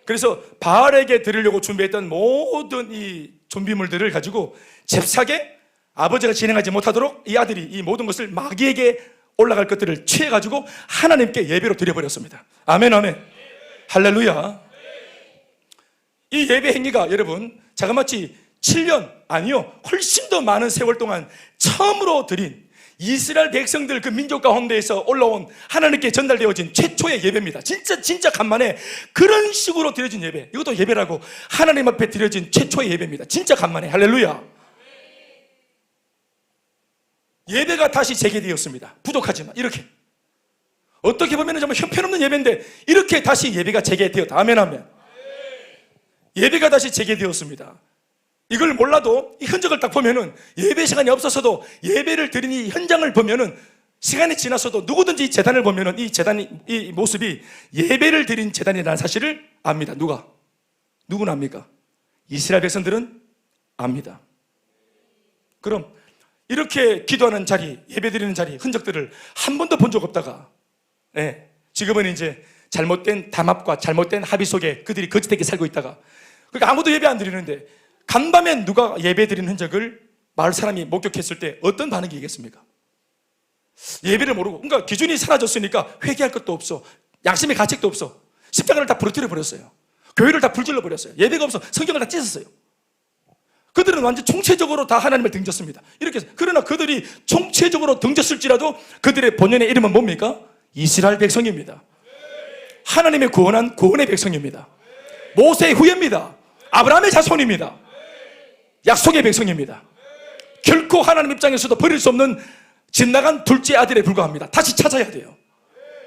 그래서 바알에게 드리려고 준비했던 모든 이 준비물들을 가지고 잽싸게 아버지가 진행하지 못하도록 이 아들이 이 모든 것을 마귀에게 올라갈 것들을 취해가지고 하나님께 예배로 드려버렸습니다. 아멘, 아멘. 할렐루야. 이 예배 행위가 여러분 자그마치 7년 아니요 훨씬 더 많은 세월 동안 처음으로 드린 이스라엘 백성들 그 민족 가운데에서 올라온 하나님께 전달되어진 최초의 예배입니다. 진짜 간만에 그런 식으로 드려진 예배, 이것도 예배라고 하나님 앞에 드려진 최초의 예배입니다. 진짜 간만에. 할렐루야. 예배가 다시 재개되었습니다. 부족하지만 이렇게 어떻게 보면 정말 형편없는 예배인데 이렇게 다시 예배가 재개되었다. 아멘, 아멘. 예배가 다시 재개되었습니다. 이걸 몰라도 이 흔적을 딱 보면은 예배 시간이 없어서도 예배를 드린 이 현장을 보면은 시간이 지나서도 누구든지 이 재단을 보면은 이 재단이 이 모습이 예배를 드린 재단이라는 사실을 압니다. 누구는 압니까? 이스라엘 백성들은 압니다. 그럼 이렇게 기도하는 자리, 예배 드리는 자리 흔적들을 한 번도 본 적 없다가 지금은 이제 잘못된 담합과 잘못된 합의 속에 그들이 거짓되게 살고 있다가 그러니까 아무도 예배 안 드리는데 간밤에 누가 예배 드리는 흔적을 마을 사람이 목격했을 때 어떤 반응이겠습니까? 예배를 모르고, 그러니까 기준이 사라졌으니까 회개할 것도 없어, 양심의 가책도 없어, 십자가를 다 부러뜨려 버렸어요. 교회를 다 불질러 버렸어요. 예배가 없어 성경을 다 찢었어요. 그들은 완전 총체적으로 다 하나님을 등졌습니다. 이렇게 해서. 그러나 그들이 총체적으로 등졌을지라도 그들의 본연의 이름은 뭡니까? 이스라엘 백성입니다. 하나님의 구원한 구원의 백성입니다. 모세의 후예입니다. 아브라함의 자손입니다. 약속의 백성입니다. 결코 하나님 입장에서도 버릴 수 없는 빗나간 둘째 아들에 불과합니다. 다시 찾아야 돼요.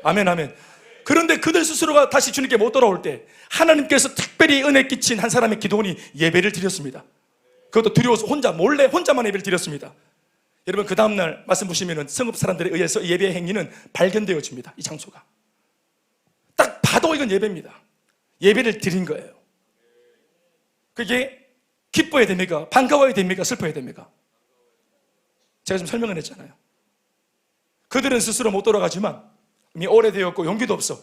아멘, 아멘. 그런데 그들 스스로가 다시 주님께 못 돌아올 때 하나님께서 특별히 은혜 끼친 한 사람의 기도원이 예배를 드렸습니다. 그것도 두려워서 혼자만 예배를 드렸습니다. 여러분 그 다음날 말씀 보시면 성읍 사람들에 의해서 예배 행위는 발견되어집니다. 이 장소가 딱 봐도 이건 예배입니다. 예배를 드린 거예요. 그게 기뻐야 됩니까? 반가워야 됩니까? 슬퍼야 됩니까? 제가 좀 설명을 했잖아요. 그들은 스스로 못 돌아가지만 이미 오래되었고 용기도 없어.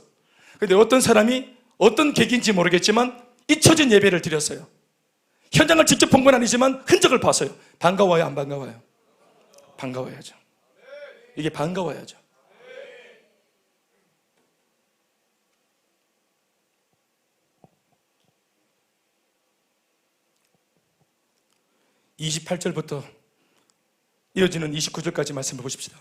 그런데 어떤 사람이 어떤 계기인지 모르겠지만 잊혀진 예배를 드렸어요. 현장을 직접 본 건 아니지만 흔적을 봤어요. 반가워요, 안 반가워요? 반가워야죠. 이게 반가워야죠. (28절부터) 이어지는 29절까지 말씀을 보십시다.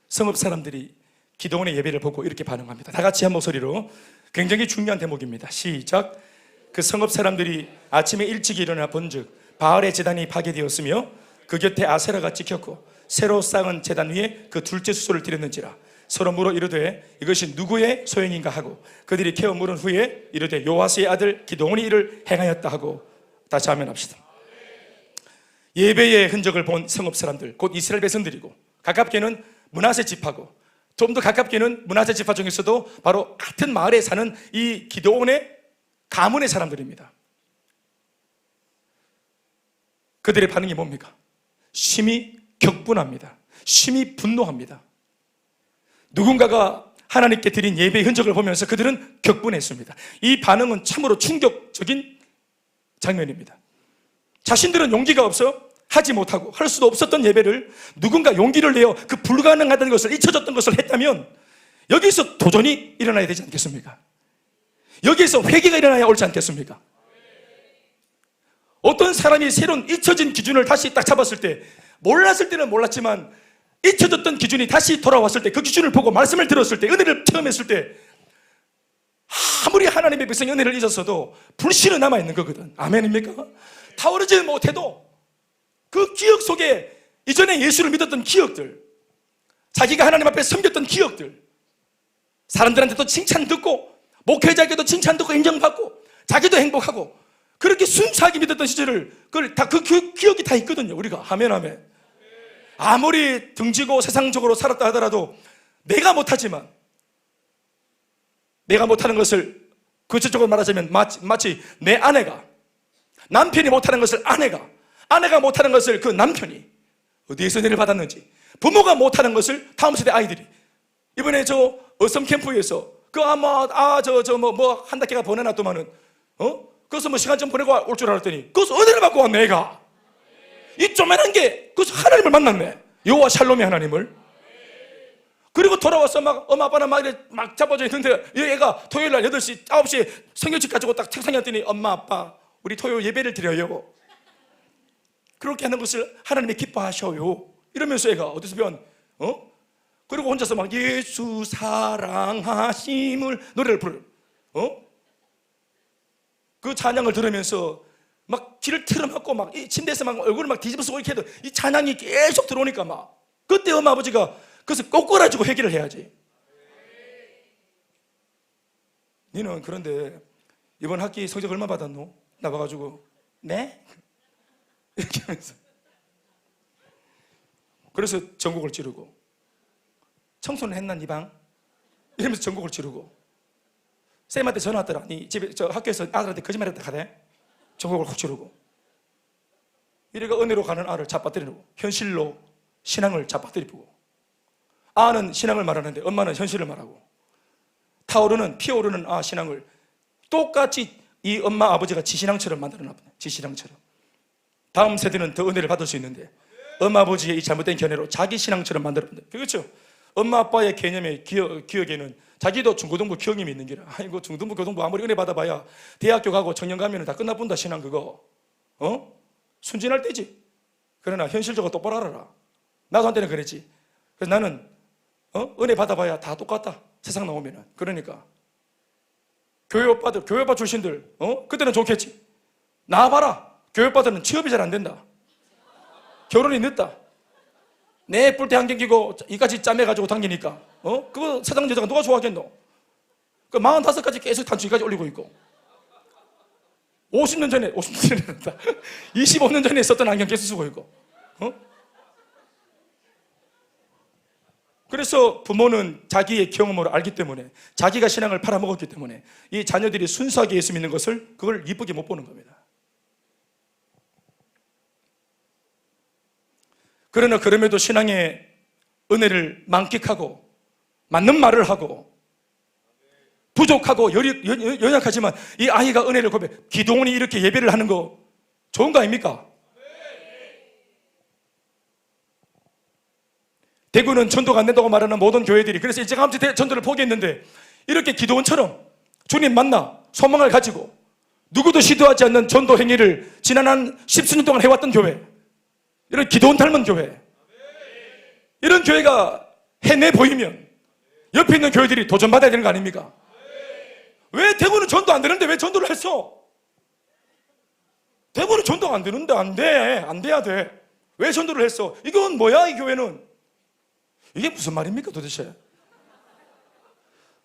성읍 사람들이 기도원의 예배를 보고 이렇게 반응합니다. 다 같이 한 목소리로. 굉장히 중요한 대목입니다. 시작. 그 성읍 사람들이 아침에 일찍 일어나 본즉 바알의 제단이 파괴되었으며 그 곁에 아세라가 찍혔고 새로 쌓은 제단 위에 그 둘째 수소를 드렸는지라. 서로 물어 이르되 이것이 누구의 소행인가 하고 그들이 캐어 물은 후에 이르되 요아스의 아들 기도원이 이를 행하였다 하고. 다시 하면 합시다. 예배의 흔적을 본 성읍 사람들, 곧 이스라엘 백성들이고 가깝게는 므낫세 지파고 좀 더 가깝게는 므낫세 지파 중에서도 바로 같은 마을에 사는 이 기드온의 가문의 사람들입니다. 그들의 반응이 뭡니까? 심히 격분합니다. 심히 분노합니다. 누군가가 하나님께 드린 예배의 흔적을 보면서 그들은 격분했습니다. 이 반응은 참으로 충격적인 장면입니다. 자신들은 용기가 없어 하지 못하고 할 수도 없었던 예배를 누군가 용기를 내어 그 불가능하다는 것을 잊혀졌던 것을 했다면 여기서 도전이 일어나야 되지 않겠습니까? 여기에서 회개가 일어나야 옳지 않겠습니까? 어떤 사람이 새로운 잊혀진 기준을 다시 딱 잡았을 때, 몰랐을 때는 몰랐지만 잊혀졌던 기준이 다시 돌아왔을 때, 그 기준을 보고 말씀을 들었을 때, 은혜를 체험했을 때 아무리 하나님의 백성이 은혜를 잊었어도 불신은 남아있는 거거든. 아멘입니까? 타오르지 못해도 그 기억 속에 이전에 예수를 믿었던 기억들, 자기가 하나님 앞에 섬겼던 기억들, 사람들한테도 칭찬 듣고 목회자에게도 칭찬 듣고 인정받고 자기도 행복하고 그렇게 순수하게 믿었던 시절을 그 기억이 다 있거든요. 우리가 아멘 아멘. 아무리 등지고 세상적으로 살았다 하더라도 내가 못하지만, 내가 못하는 것을 구체적으로 말하자면 마치 내 아내가, 남편이 못하는 것을 아내가 못하는 것을 그 남편이 어디에서 은혜를 받았는지, 부모가 못하는 것을 다음 세대 아이들이, 이번에 저 어섬 캠프에서 그 아마 뭐 한 달째가 보내놨더만은 거기서 뭐 시간 좀 보내고 올 줄 알았더니 거기서 은혜를 받고 왔네. 애가 이 조그만한 게 거기서 하나님을 만났네. 여호와 샬롬의 하나님을. 그리고 돌아와서 막 엄마 아빠는 막 잡아져 있는데 얘가 토요일 날 8시 9시에 성경책 가지고 딱 책상에 앉더니 엄마 아빠 우리 토요일 예배를 드려요. 그렇게 하는 것을 하나님이 기뻐하셔요. 이러면서 애가 어디서 배운 그리고 혼자서 막 예수 사랑하심을 노래를 부르는 그 찬양을 들으면서 막 귀를 틀어막고 막 이 침대에서 막 얼굴을 막 뒤집어쓰고 이렇게 해도 이 찬양이 계속 들어오니까 막 그때 엄마 아버지가 그래서 꼬꾸라지고 회개를 해야지. 너는 그런데 이번 학기 성적 얼마 받았노? 나와가지고 네? 이렇게 하면서 그래서 전국을 찌르고 청소는 했나 니 방? 이러면서 전국을 찌르고 쌤한테 전화 왔더라. 니 집에 저 학교에서 아들한테 거짓말했다 하대. 전국을 훅 찌르고 이래가 은혜로 가는 아를 잡아뜨리고 현실로 신앙을 잡아뜨리고 아는 신앙을 말하는데 엄마는 현실을 말하고 타오르는 피어오르는 아 신앙을 똑같이 이 엄마 아버지가 지신앙처럼 만들어놔. 지신앙처럼 다음 세대는 더 은혜를 받을 수 있는데 엄마 아버지의 이 잘못된 견해로 자기 신앙처럼 만들어낸다. 그렇죠? 엄마 아빠의 개념의 기억에는 자기도 중고등부 기억님이 있는 게라. 아이고 중등부 고등부 아무리 은혜 받아봐야 대학교 가고 청년 가면 다 끝나본다 신앙 그거. 순진할 때지. 그러나 현실적으로 똑바로 알아라. 나도 한때는 그랬지. 그래서 나는 은혜 받아봐야 다 똑같다. 세상 나오면은. 그러니까 교회 오빠 출신들 그때는 좋겠지. 나와봐라. 교회 오빠들은 취업이 잘 안 된다. 결혼이 늦다. 내 뿔테 안경 끼고 이까지 짜매가지고 당기니까 그거 세상 여자가 누가 좋아하겠노? 그 45까지 계속 단추기까지 올리고 있고 50년 전에 25년 전에 썼던 안경 계속 쓰고 있고 그래서 부모는 자기의 경험으로 알기 때문에 자기가 신앙을 팔아먹었기 때문에 이 자녀들이 순수하게 예수 믿는 것을 그걸 이쁘게 못 보는 겁니다. 그러나 그럼에도 신앙의 은혜를 만끽하고 맞는 말을 하고 부족하고 연약하지만 이 아이가 은혜를 고백 기도원이 이렇게 예배를 하는 거 좋은 거 아닙니까? 대구는 전도가 안 된다고 말하는 모든 교회들이 그래서 일찌감치 전도를 포기했는데 이렇게 기도원처럼 주님 만나 소망을 가지고 누구도 시도하지 않는 전도 행위를 지난 한 10수년 동안 해왔던 교회 이런 기도원 닮은 교회 이런 교회가 해내 보이면 옆에 있는 교회들이 도전받아야 되는 거 아닙니까? 왜 대구는 전도 안 되는데 왜 전도를 했어? 대구는 전도가 안 되는데 안 돼야 돼. 왜 전도를 했어? 이건 뭐야 이 교회는? 이게 무슨 말입니까 도대체?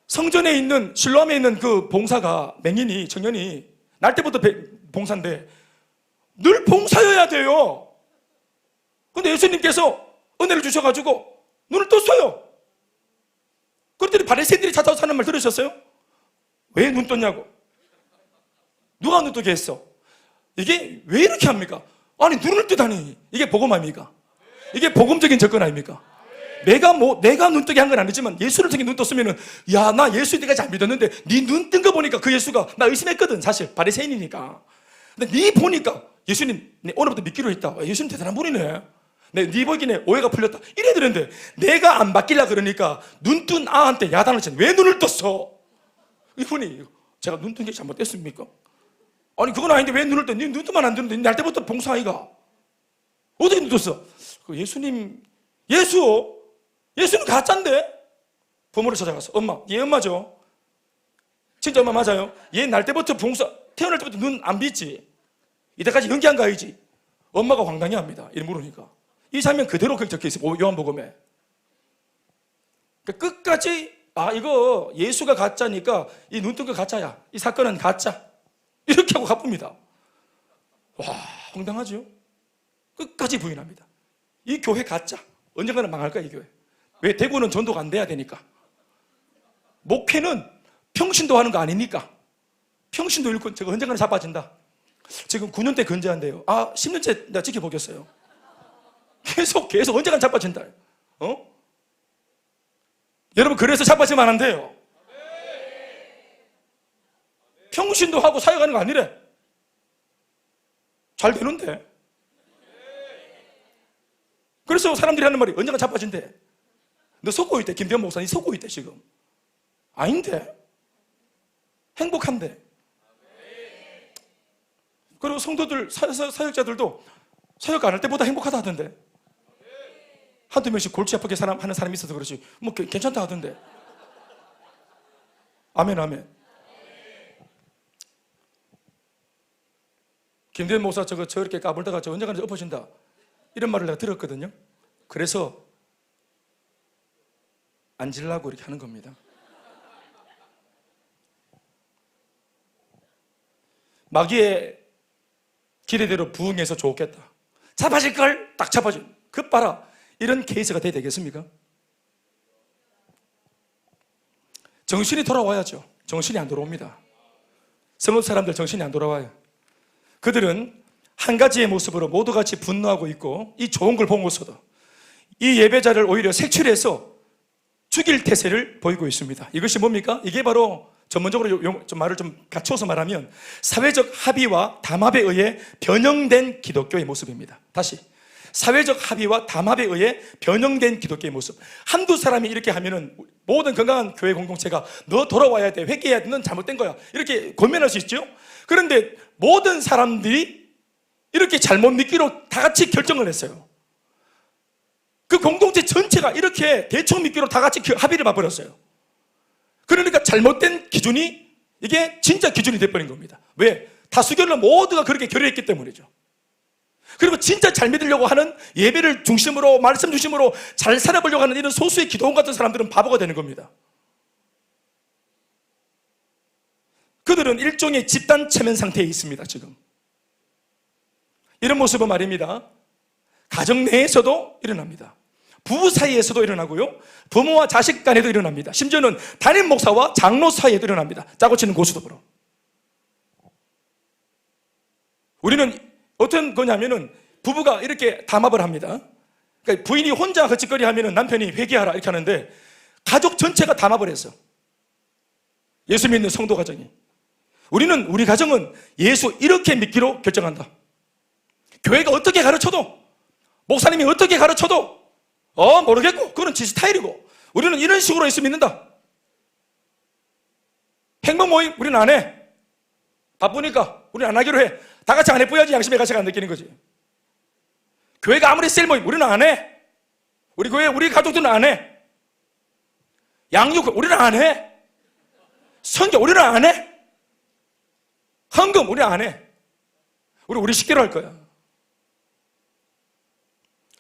성전에 있는 실로암에 있는 그 봉사가 맹인이 청년이 날 때부터 봉사인데 늘 봉사여야 돼요. 근데 예수님께서 은혜를 주셔가지고 눈을 떴어요. 그랬더니 바리새인들이 찾아와서 하는 말 들으셨어요? 왜 눈 떴냐고. 누가 눈 뜨게 했어? 이게 왜 이렇게 합니까? 아니 눈을 뜨다니 이게 복음 아닙니까? 이게 복음적인 접근 아닙니까? 내가 눈 뜨게 한 건 아니지만 예수를 통해 눈 떴으면은 야 나 예수 때까지 안 믿었는데 네 눈 뜬 거 보니까 그 예수가 나 의심했거든 사실 바리새인이니까. 근데 네 보니까 예수님 네 오늘부터 믿기로 했다. 예수님 대단한 분이네. 네 보기에 오해가 풀렸다. 이래 되는데 내가 안 바뀌려 그러니까 눈 뜬 아한테 야단을 쳤네. 왜 눈을 떴어? 이분이 제가 눈 뜬 게 잘못됐습니까? 아니 그건 아닌데 왜 눈을 떠? 네 눈 뜨면 안 되는데 날 때부터 봉사아이가 어떻게 눈 떴어? 그 예수님 예수는 가짜인데? 부모를 찾아가서 엄마 얘 엄마죠? 진짜 엄마 맞아요? 얘 날 때부터 태어날 때부터 눈 안 빗지? 이때까지 연기한 거 아니지? 엄마가 황당해합니다. 이렇게 물으니까 이 장면 그대로 그렇게 적혀 있어요. 요한복음에. 그러니까 끝까지 이거 예수가 가짜니까 이 눈 뜬 거 가짜야. 이 사건은 가짜. 이렇게 하고 갚습니다. 와 황당하죠? 끝까지 부인합니다. 이 교회 가짜. 언젠가는 망할 거야 이 교회. 왜? 대구는 전도가 안 돼야 되니까. 목회는 평신도 하는 거 아니니까. 평신도 일꾼 제가 언젠가는 자빠진다. 지금 9년째 근제한데요. 10년째 나 지켜보겠어요. 계속 언젠가는 자빠진다. 여러분, 그래서 자빠지면 안 돼요. 평신도 하고 사역하는 거 아니래. 잘 되는데. 그래서 사람들이 하는 말이 언젠가 자빠진대. 너 속고 있대. 김대현 목사님 속고 있대 지금. 아닌데. 행복한데. 그리고 성도들, 사역자들도 사역 안 할 때보다 행복하다 하던데. 한두 명씩 골치 아프게 하는 사람이 있어서 그렇지 뭐 괜찮다 하던데. 아멘, 아멘. 김대현 목사 저렇게 까불다가 저 언젠가는 엎어진다 이런 말을 내가 들었거든요. 그래서 앉으려고 이렇게 하는 겁니다. 마귀의 기대대로 부응해서 좋겠다. 잡아질걸? 딱 잡아줘. 그 봐라. 이런 케이스가 돼야 되겠습니까? 정신이 돌아와야죠. 정신이 안 돌아옵니다. 성읍 사람들 정신이 안 돌아와요. 그들은 한 가지의 모습으로 모두 같이 분노하고 있고 이 좋은 걸 보고서도 이 예배자를 오히려 색출해서 죽일 태세를 보이고 있습니다. 이것이 뭡니까? 이게 바로 전문적으로 좀 말을 좀 갖춰서 말하면 사회적 합의와 담합에 의해 변형된 기독교의 모습입니다. 다시, 사회적 합의와 담합에 의해 변형된 기독교의 모습. 한두 사람이 이렇게 하면은 모든 건강한 교회 공동체가 너 돌아와야 돼, 회개해야 돼, 넌 잘못된 거야 이렇게 권면할 수 있죠. 그런데 모든 사람들이 이렇게 잘못 믿기로 다 같이 결정을 했어요. 그 공동체 전체가 이렇게 대충 믿기로 다 같이 합의를 봐버렸어요. 그러니까 잘못된 기준이 이게 진짜 기준이 돼버린 겁니다. 왜? 다수결로 모두가 그렇게 결의했기 때문이죠. 그리고 진짜 잘 믿으려고 하는 예배를 중심으로 말씀 중심으로 잘 살아보려고 하는 이런 소수의 기도원 같은 사람들은 바보가 되는 겁니다. 그들은 일종의 집단 체면 상태에 있습니다. 지금 이런 모습은 말입니다. 가정 내에서도 일어납니다. 부부 사이에서도 일어나고요, 부모와 자식 간에도 일어납니다. 심지어는 담임 목사와 장로 사이에도 일어납니다. 짜고 치는 고스톱으로. 우리는 어떤 거냐면은 부부가 이렇게 담합을 합니다. 그러니까 부인이 혼자 거짓거리 하면은 남편이 회개하라 이렇게 하는데 가족 전체가 담합을 했어. 예수 믿는 성도 가정이. 우리는 우리 가정은 예수 이렇게 믿기로 결정한다. 교회가 어떻게 가르쳐도, 목사님이 어떻게 가르쳐도 모르겠고 그건 지 스타일이고 우리는 이런 식으로 예수 믿는다. 행복 모임 우리는 안 해. 바쁘니까 우리는 안 하기로 해. 다 같이 안 해보야지 양심의 가치가 안 느끼는 거지. 교회가 아무리 셀 모임 우리는 안 해. 우리 교회 우리 가족들은 안 해. 양육 우리는 안 해. 선교 우리는 안 해. 헌금 우리는 안 해. 우리 식대로 할 거야.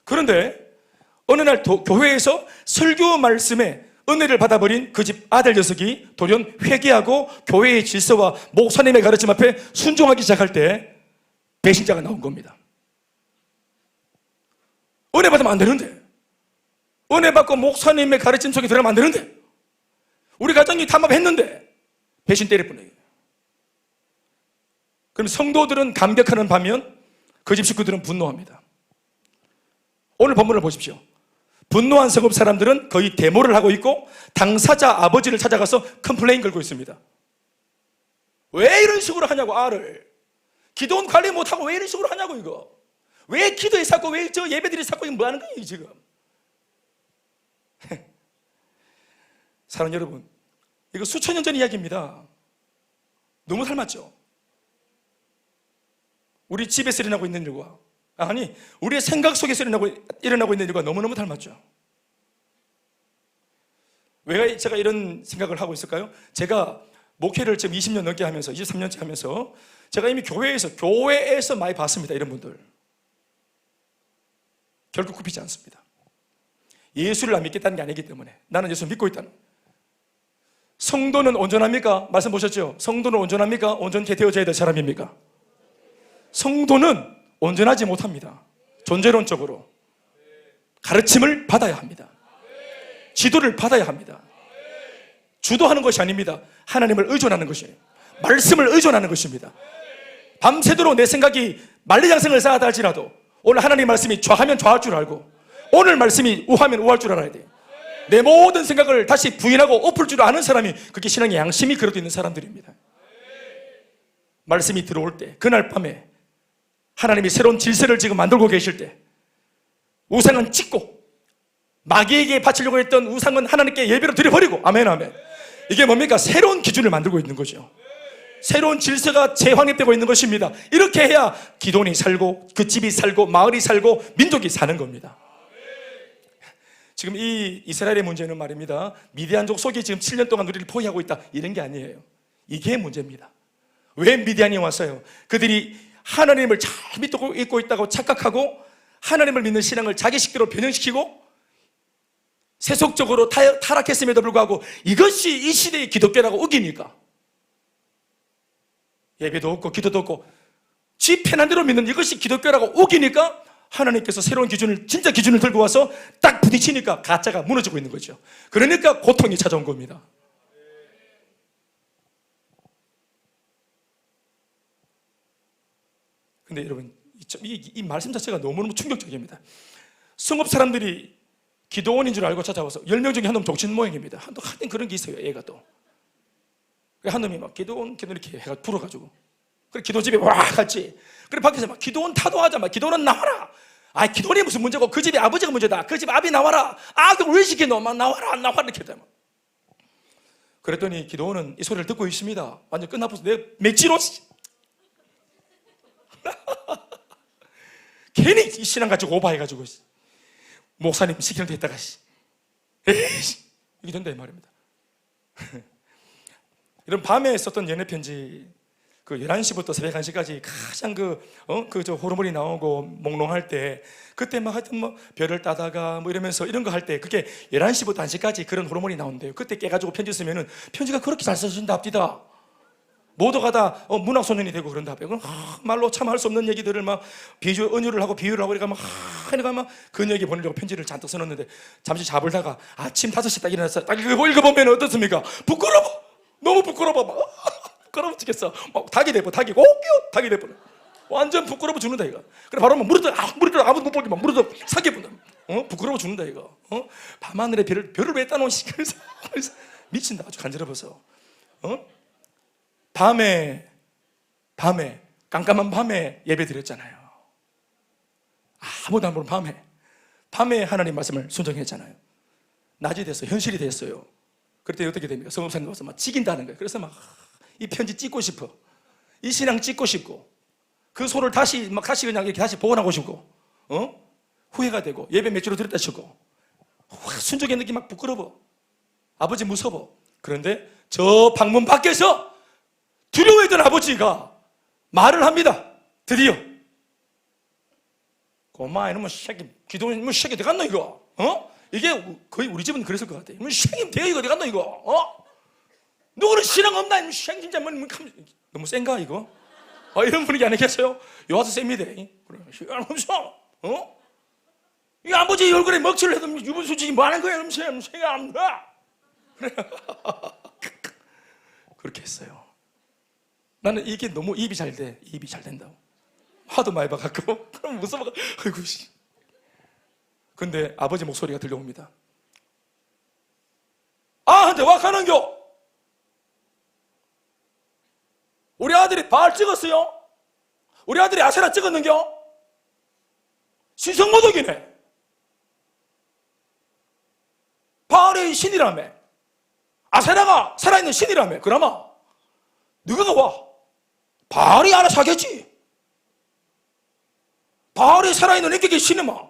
그런데 어느 날 교회에서 설교 말씀에 은혜를 받아버린 그 집 아들 녀석이 돌연 회개하고 교회의 질서와 목사님의 가르침 앞에 순종하기 시작할 때 배신자가 나온 겁니다. 은혜 받으면 안 되는데, 은혜 받고 목사님의 가르침 속에 들어가면 안 되는데, 우리 가정이 담합했는데 배신 때릴 뿐이에요. 그럼 성도들은 감격하는 반면 그 집 식구들은 분노합니다. 오늘 본문을 보십시오. 분노한 성읍 사람들은 거의 데모를 하고 있고 당사자 아버지를 찾아가서 컴플레인 걸고 있습니다. 왜 이런 식으로 하냐고, 알을. 기도원 관리 못하고 왜 이런 식으로 하냐고, 이거. 왜 기도에 샀고 왜 저 예배들이 샀고 이거 뭐 하는 거예요 지금. 사랑 여러분, 이거 수천 년 전 이야기입니다. 너무 닮았죠. 우리 집에서 일어나고 있는 일과, 아니 우리의 생각 속에서 일어나고 있는 일과 너무너무 닮았죠. 왜 제가 이런 생각을 하고 있을까요? 제가 목회를 지금 20년 넘게 하면서 23년째 하면서 제가 이미 교회에서 많이 봤습니다. 이런 분들 결국 굽히지 않습니다. 예수를 안 믿겠다는 게 아니기 때문에, 나는 예수를 믿고 있다는. 성도는 온전합니까? 말씀 보셨죠? 성도는 온전합니까? 온전케 되어져야 될 사람입니까? 성도는 온전하지 못합니다. 존재론적으로 가르침을 받아야 합니다. 지도를 받아야 합니다. 주도하는 것이 아닙니다. 하나님을 의존하는 것이에요. 말씀을 의존하는 것입니다. 밤새도록 내 생각이 만리장성을 쌓아다 할지라도 오늘 하나님 말씀이 좌하면 좌할 줄 알고 오늘 말씀이 우하면 우할 줄 알아야 돼요. 내 모든 생각을 다시 부인하고 엎을 줄 아는 사람이, 그게 신앙의 양심이 그래도 있는 사람들입니다. 말씀이 들어올 때, 그날 밤에 하나님이 새로운 질서를 지금 만들고 계실 때, 우상은 찍고 마귀에게 바치려고 했던 우상은 하나님께 예배로 드려버리고, 아멘 아멘. 이게 뭡니까? 새로운 기준을 만들고 있는 거죠. 새로운 질서가 재확립되고 있는 것입니다. 이렇게 해야 기도원이 살고 그 집이 살고 마을이 살고 민족이 사는 겁니다. 지금 이 이스라엘의 문제는 말입니다, 미디안족 속이 지금 7년 동안 우리를 포위하고 있다, 이런 게 아니에요. 이게 문제입니다. 왜 미디안이 왔어요? 그들이 하나님을 잘 믿고 있고 있다고 착각하고 하나님을 믿는 신앙을 자기 식대로 변형시키고 세속적으로 타락했음에도 불구하고 이것이 이 시대의 기독교라고 우기니까 예배도 없고 기도도 없고 지 편한 대로 믿는 이것이 기독교라고 우기니까 하나님께서 새로운 기준을, 진짜 기준을 들고 와서 딱 부딪히니까 가짜가 무너지고 있는 거죠. 그러니까 고통이 찾아온 겁니다. 근데 여러분, 이 말씀 자체가 너무너무 충격적입니다. 성읍 사람들이 기도원인 줄 알고 찾아와서 10명 중에 한 놈 정신 모양입니다. 하여튼 그런 게 있어요, 얘가 또. 한 놈이 막 기도원 이렇게 해가 불어가지고. 그래, 기도집에 와 갔지. 그래, 밖에서 막 기도원 타도하자, 막 기도원은 나와라. 아, 기도원이 무슨 문제고, 그 집이 아버지가 문제다. 그 집 아비 나와라. 아들 왜 시키노? 막 나와라, 안 나와라. 이렇게 되면. 그랬더니 기도원은 이 소리를 듣고 있습니다. 완전 끝나버려서 내 맥지로. 괜히 이 신앙 가지고 오바해가지고 목사님 시키는 데 있다가 이게 된다 이 말입니다. 이런 밤에 썼던 연애 편지, 그 11시부터 새벽 1시까지 가장 저 호르몬이 나오고 몽롱할 때, 그때 막 하여튼 뭐 별을 따다가 뭐 이러면서 이런 거 할 때, 그게 11시부터 1시까지 그런 호르몬이 나온대요. 그때 깨가지고 편지 쓰면은 편지가 그렇게 잘 써진다 합디다. 모두가 다 문학소년이 되고 그런다 합니다. 말로 참 할 수 없는 얘기들을 막 은유를 하고 비유를 하고 그러니까 막 그 얘기 보내려고 편지를 잔뜩 써놨는데, 잠시 잡을다가 아침 5시 딱 일어났어요. 딱 읽어보면 어떻습니까? 부끄러워. 너무 부끄러워. 막 부끄러워 죽겠어. 막 닭이 돼버, 닭이 돼버. 완전 부끄러워 죽는다 이거. 그래 바로 막 무릎들 아무도 못 보게 막 무릎들 사게 본다. 부끄러워 죽는다 이거. 밤하늘에 별을 왜 따놓으시? 그래서 미친다, 아주 간지러워서. 밤에 깜깜한 밤에 예배 드렸잖아요. 아무도 안 보는 밤에 하나님 말씀을 순종했잖아요. 낮이 됐어요. 현실이 됐어요. 그때 어떻게 됩니까? 성읍사님 와서 막 찍인다는 거예요. 그래서 막 이 편지 찍고 싶어, 이 신앙 찍고 싶고, 그 소를 다시 그냥 이렇게 다시 복원하고 싶고, 후회가 되고 예배 몇 주로 드렸다 싶고, 순종의 느낌 막 부끄러워. 아버지 무서워. 그런데 저 방문 밖에서 두려워했던 아버지가 말을 합니다. 드디어. 고마 이놈의 새끼, 기도원 이놈의 새끼 어디 갔노 이거? 이게 거의 우리 집은 그랬을 것 같아. 이놈의 새끼 대여 이거 어디 갔노 이거? 누구는 신앙 없나? 이놈의 새끼 진짜 너무 센가 이거? 이런 분위기 아니겠어요? 요와서 셉니다. 그래, 신앙 없어. 이 아버지 얼굴에 먹칠을 해도 유분수지 뭐 하는 거야? 이놈의 새끼 안 나. 그래. 그렇게 했어요. 나는 이게 너무 입이 잘 된다고. 화도 많이 봐갖고, 그럼 무서워. 아이고, 씨. 근데 아버지 목소리가 들려옵니다. 한테 와 가는겨? 우리 아들이 바알 찍었어요? 우리 아들이 아세라 찍었는겨? 신성모독이네. 바알의 신이라며. 아세라가 살아있는 신이라며. 그나마 누가 와? 바알이 알아서 하겠지. 바알이 살아있는 인격의 신이마,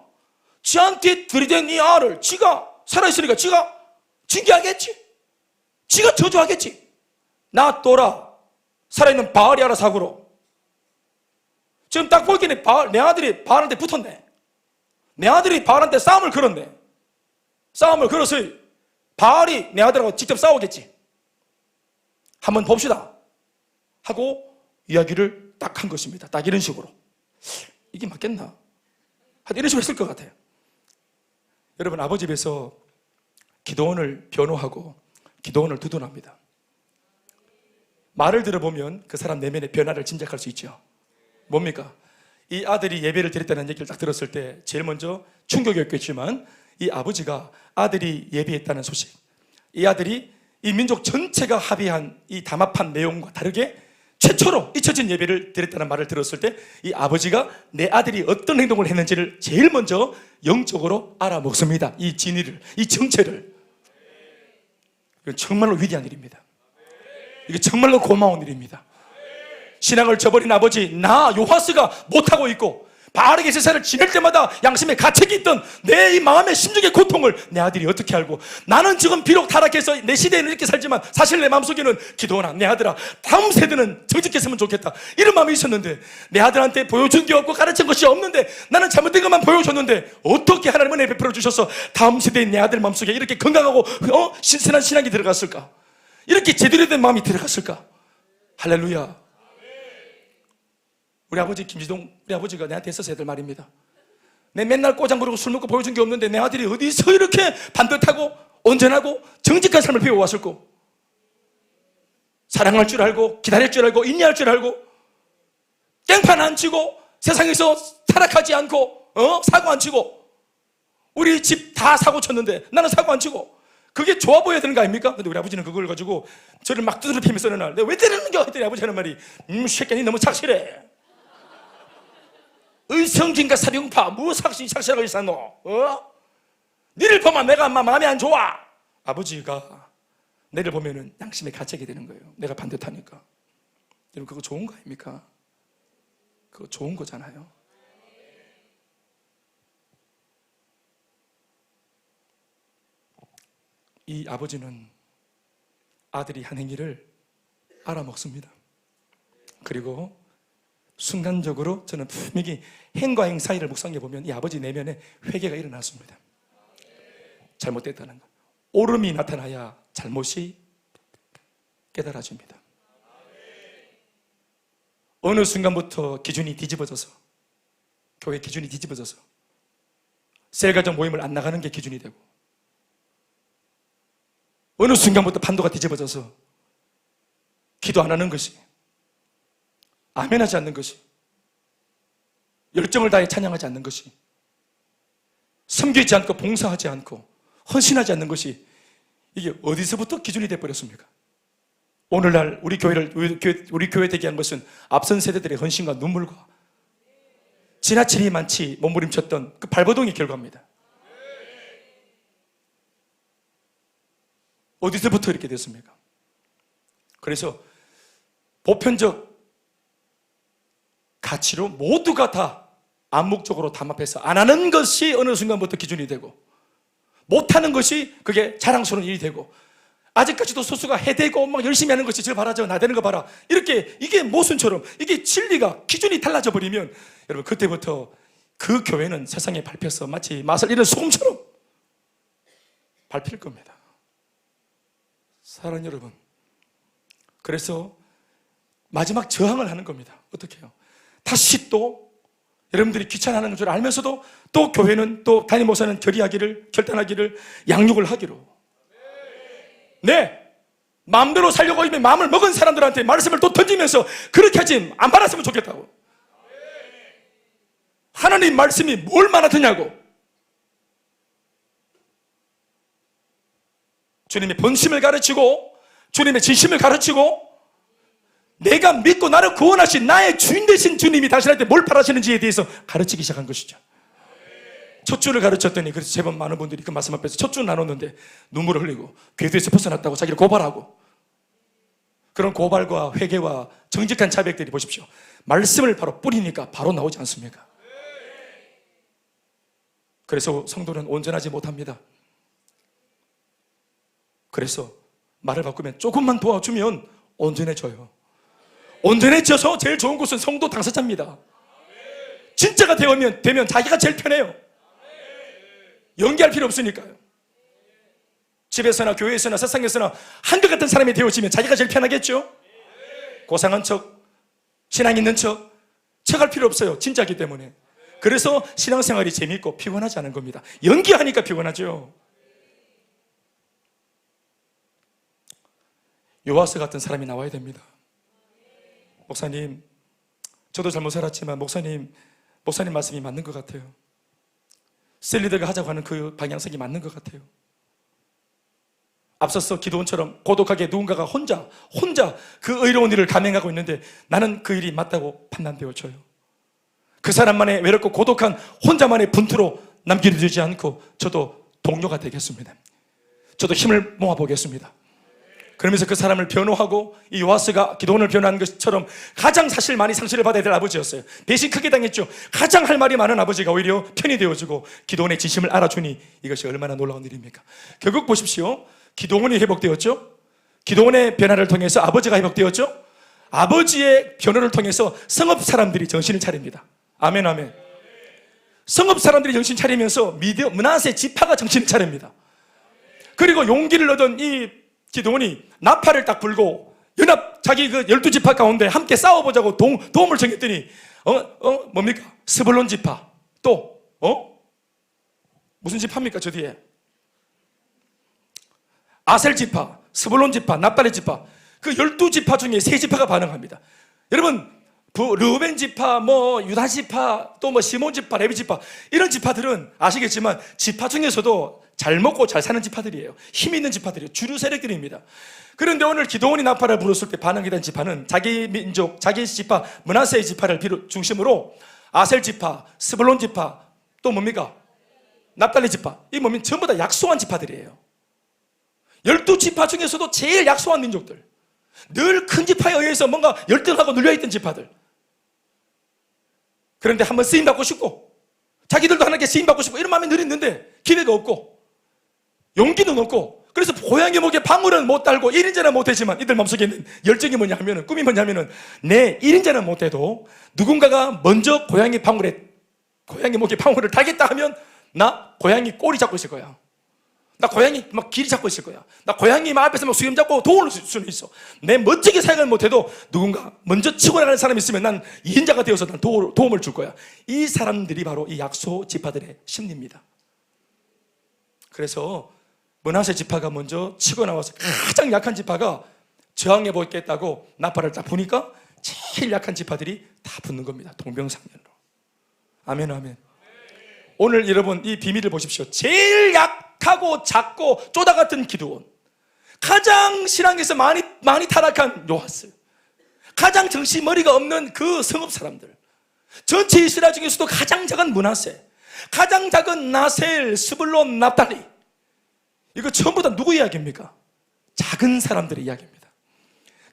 지한테 들이댄 이 알을 지가 살아있으니까 지가 징계하겠지. 지가 저주하겠지. 놔둬라. 살아있는 바알이 알아서 하고로. 지금 딱 보기에는 내 아들이 바알한테 붙었네. 내 아들이 바알한테 싸움을 걸었네. 싸움을 걸어서 바알이 내 아들하고 직접 싸우겠지. 한번 봅시다 하고 이야기를 딱 한 것입니다. 딱 이런 식으로. 이게 맞겠나? 이런 식으로 했을 것 같아요. 여러분, 아버지 집에서 기도원을 변호하고 기도원을 두둔합니다. 말을 들어보면 그 사람 내면의 변화를 짐작할 수 있죠. 뭡니까? 이 아들이 예배를 드렸다는 얘기를 딱 들었을 때 제일 먼저 충격이었겠지만, 이 아버지가 아들이 예비했다는 소식, 이 아들이 이 민족 전체가 합의한 이 담합한 내용과 다르게 최초로 잊혀진 예배를 드렸다는 말을 들었을 때 이 아버지가 내 아들이 어떤 행동을 했는지를 제일 먼저 영적으로 알아먹습니다. 이 진위를, 이 정체를. 이건 정말로 위대한 일입니다. 이게 정말로 고마운 일입니다. 신앙을 저버린 아버지, 나 요하스가 못하고 있고 바르게 세상을 지낼 때마다 양심에 가책이 있던 내 이 마음의 심정의 고통을 내 아들이 어떻게 알고, 나는 지금 비록 타락해서 내 시대에는 이렇게 살지만 사실 내 마음속에는 기도하나 내 아들아 다음 세대는 정직했으면 좋겠다, 이런 마음이 있었는데 내 아들한테 보여준 게 없고 가르친 것이 없는데 나는 잘못된 것만 보여줬는데 어떻게 하나님은 내 베풀어 주셔서 다음 세대의 내 아들 마음속에 이렇게 건강하고 신선한 신앙이 들어갔을까, 이렇게 제대로 된 마음이 들어갔을까. 할렐루야. 우리 아버지 김지동, 우리 아버지가 내한테 했어서 해야 될 말입니다. 내 맨날 꼬장 부르고 술 먹고 보여준 게 없는데 내 아들이 어디서 이렇게 반듯하고 온전하고 정직한 삶을 배워왔을까. 사랑할 줄 알고 기다릴 줄 알고 인내할 줄 알고 깽판 안 치고 세상에서 타락하지 않고 사고 안 치고, 우리 집 다 사고 쳤는데 나는 사고 안 치고, 그게 좋아 보여야 되는 거 아닙니까? 근데 우리 아버지는 그걸 가지고 저를 막 두드려 패면서 어느 날 내가 왜 때리는 겨? 했더니 아버지 하는 말이 새끼니 너무 착실해. 의성진과 사병파 뭐 착실하고 있어 너? 니를 보면 내가 마음이 안 좋아. 아버지가 내를 보면은 양심에 갇히게 되는 거예요. 내가 반듯하니까. 여러분 그거 좋은 거 아닙니까? 그거 좋은 거잖아요. 이 아버지는 아들이 한 행위를 알아먹습니다. 그리고 순간적으로 저는 분명히 행과 행 사이를 묵상해 보면 이 아버지 내면에 회개가 일어났습니다. 잘못됐다는 것, 오름이 나타나야 잘못이 깨달아집니다. 어느 순간부터 기준이 뒤집어져서, 교회 기준이 뒤집어져서 셀가정 모임을 안 나가는 게 기준이 되고, 어느 순간부터 판도가 뒤집어져서 기도 안 하는 것이, 아멘하지 않는 것이, 열정을 다해 찬양하지 않는 것이, 섬기지 않고 봉사하지 않고 헌신하지 않는 것이, 이게 어디서부터 기준이 되어버렸습니까? 오늘날 우리 교회 되게 한 것은 앞선 세대들의 헌신과 눈물과 지나치니 많지 몸부림쳤던 그 발버둥의 결과입니다. 어디서부터 이렇게 됐습니까? 그래서 보편적 가치로 모두가 다 암묵적으로 담합해서 안 하는 것이 어느 순간부터 기준이 되고, 못하는 것이 그게 자랑스러운 일이 되고, 아직까지도 소수가 해대고 막 열심히 하는 것이 저 봐라 저 나대는 거 봐라, 이렇게 이게 모순처럼 이게 진리가 기준이 달라져 버리면 여러분 그때부터 그 교회는 세상에 밟혀서 마치 맛을 잃은 소금처럼 밟힐 겁니다. 사랑하는 여러분, 그래서 마지막 저항을 하는 겁니다. 어떻게 해요? 다시 또 여러분들이 귀찮아하는 줄 알면서도 또 교회는 또 담임 목사는 결단하기를 양육을 하기로, 네, 마음대로 살려고 이미 마음을 먹은 사람들한테 말씀을 또 던지면서 그렇게 하지 안 받았으면 좋겠다고. 하나님 말씀이 뭘 말하더냐고. 주님의 본심을 가르치고 주님의 진심을 가르치고 내가 믿고 나를 구원하신 나의 주인 되신 주님이 당신한테 뭘 바라시는지에 대해서 가르치기 시작한 것이죠. 첫 주를 가르쳤더니 그래서 제법 많은 분들이 그 말씀 앞에서 첫 주 나눴는데 눈물을 흘리고 궤도에서 벗어났다고 자기를 고발하고, 그런 고발과 회개와 정직한 자백들이 보십시오, 말씀을 바로 뿌리니까 바로 나오지 않습니까? 그래서 성도는 온전하지 못합니다. 그래서 말을 바꾸면 조금만 도와주면 온전해져요. 온전해져서 제일 좋은 곳은 성도 당사자입니다. 진짜가 되면 자기가 제일 편해요. 연기할 필요 없으니까요. 집에서나 교회에서나 세상에서나 한결같은 사람이 되어지면 자기가 제일 편하겠죠. 고상한 척, 신앙 있는 척 할 필요 없어요. 진짜이기 때문에. 그래서 신앙생활이 재미있고 피곤하지 않은 겁니다. 연기하니까 피곤하죠. 요하스 같은 사람이 나와야 됩니다. 목사님, 저도 잘못 살았지만 목사님 말씀이 맞는 것 같아요. 셀리더가 하자고 하는 그 방향성이 맞는 것 같아요. 앞서서 기도원처럼 고독하게 누군가가 혼자 그 의로운 일을 감행하고 있는데 나는 그 일이 맞다고 판단되어져요. 그 사람만의 외롭고 고독한 혼자만의 분투로 남겨두지 않고 저도 동료가 되겠습니다. 저도 힘을 모아보겠습니다. 그러면서 그 사람을 변호하고, 이 요아스가 기도원을 변호한 것처럼 가장 사실 많이 상실을 받아야 될 아버지였어요. 배신 크게 당했죠. 가장 할 말이 많은 아버지가 오히려 편이 되어주고 기도원의 진심을 알아주니 이것이 얼마나 놀라운 일입니까? 결국 보십시오. 기도원이 회복되었죠. 기도원의 변화를 통해서 아버지가 회복되었죠. 아버지의 변호를 통해서 성읍 사람들이 정신을 차립니다. 아멘, 아멘. 성읍 사람들이 정신 차리면서 므낫세 지파가 정신을 차립니다. 그리고 용기를 얻은 이 기도원이 나팔을 딱 불고 자기 그 12지파 가운데 함께 싸워보자고 도움을 정했더니 뭡니까? 스불론 지파, 또 무슨 지파입니까? 저 뒤에 아셀 지파, 스불론 지파, 납달리 지파, 그 12지파 중에 3지파가 반응합니다. 여러분, 르우벤 지파, 유다 지파, 또 시몬 지파, 레위 지파, 이런 지파들은 아시겠지만 지파 중에서도 잘 먹고 잘 사는 지파들이에요. 힘 있는 지파들이에요. 주류 세력들입니다. 그런데 오늘 기도원이 나팔을 불었을 때 반응이 된 지파는 자기 민족, 자기 지파 므낫세의 지파를 중심으로 아셀 지파, 스불론 지파, 또 뭡니까? 납달리 지파, 이 뭡니까? 전부 다 약소한 지파들이에요. 12지파 중에서도 제일 약소한 민족들, 늘 큰 지파에 의해서 뭔가 열등하고 눌려있던 지파들. 그런데 한번 쓰임받고 싶고 자기들도 하나님께 쓰임받고 싶고 이런 마음이 늘 있는데 기회가 없고 용기는 없고, 그래서 고양이 목에 방울은 못 달고 1인자는 못되지만 이들 마음속에 있는 열정이 뭐냐 하면은, 꿈이 뭐냐 하면은, 내 1인자는 못해도 누군가가 먼저 고양이 목에 방울을 달겠다 하면 나 고양이 꼬리 잡고 있을 거야. 나 고양이 막 길이 잡고 있을 거야. 나 고양이 막 앞에서 막 수염 잡고 도울 수는 있어. 내 멋지게 사역을 못해도 누군가 먼저 치고 나가는 사람이 있으면 난 2인자가 되어서 난 도움을 줄 거야. 이 사람들이 바로 이 약소 지파들의 심리입니다. 그래서 므낫세 지파가 먼저 치고 나와서 가장 약한 지파가 저항해 보겠다고 나팔을 딱 부니까 제일 약한 지파들이 다 붙는 겁니다. 동병상련으로. 아멘, 아멘. 오늘 여러분 이 비밀을 보십시오. 제일 약하고 작고 쪼다 같은 기드온, 가장 신앙에서 많이 타락한 요아스, 가장 정신머리가 없는 그 성읍 사람들, 전체 이스라엘 중에서도 가장 작은 므낫세, 가장 작은 나셀, 스불론, 납달리, 이거 전부 다 누구 이야기입니까? 작은 사람들의 이야기입니다.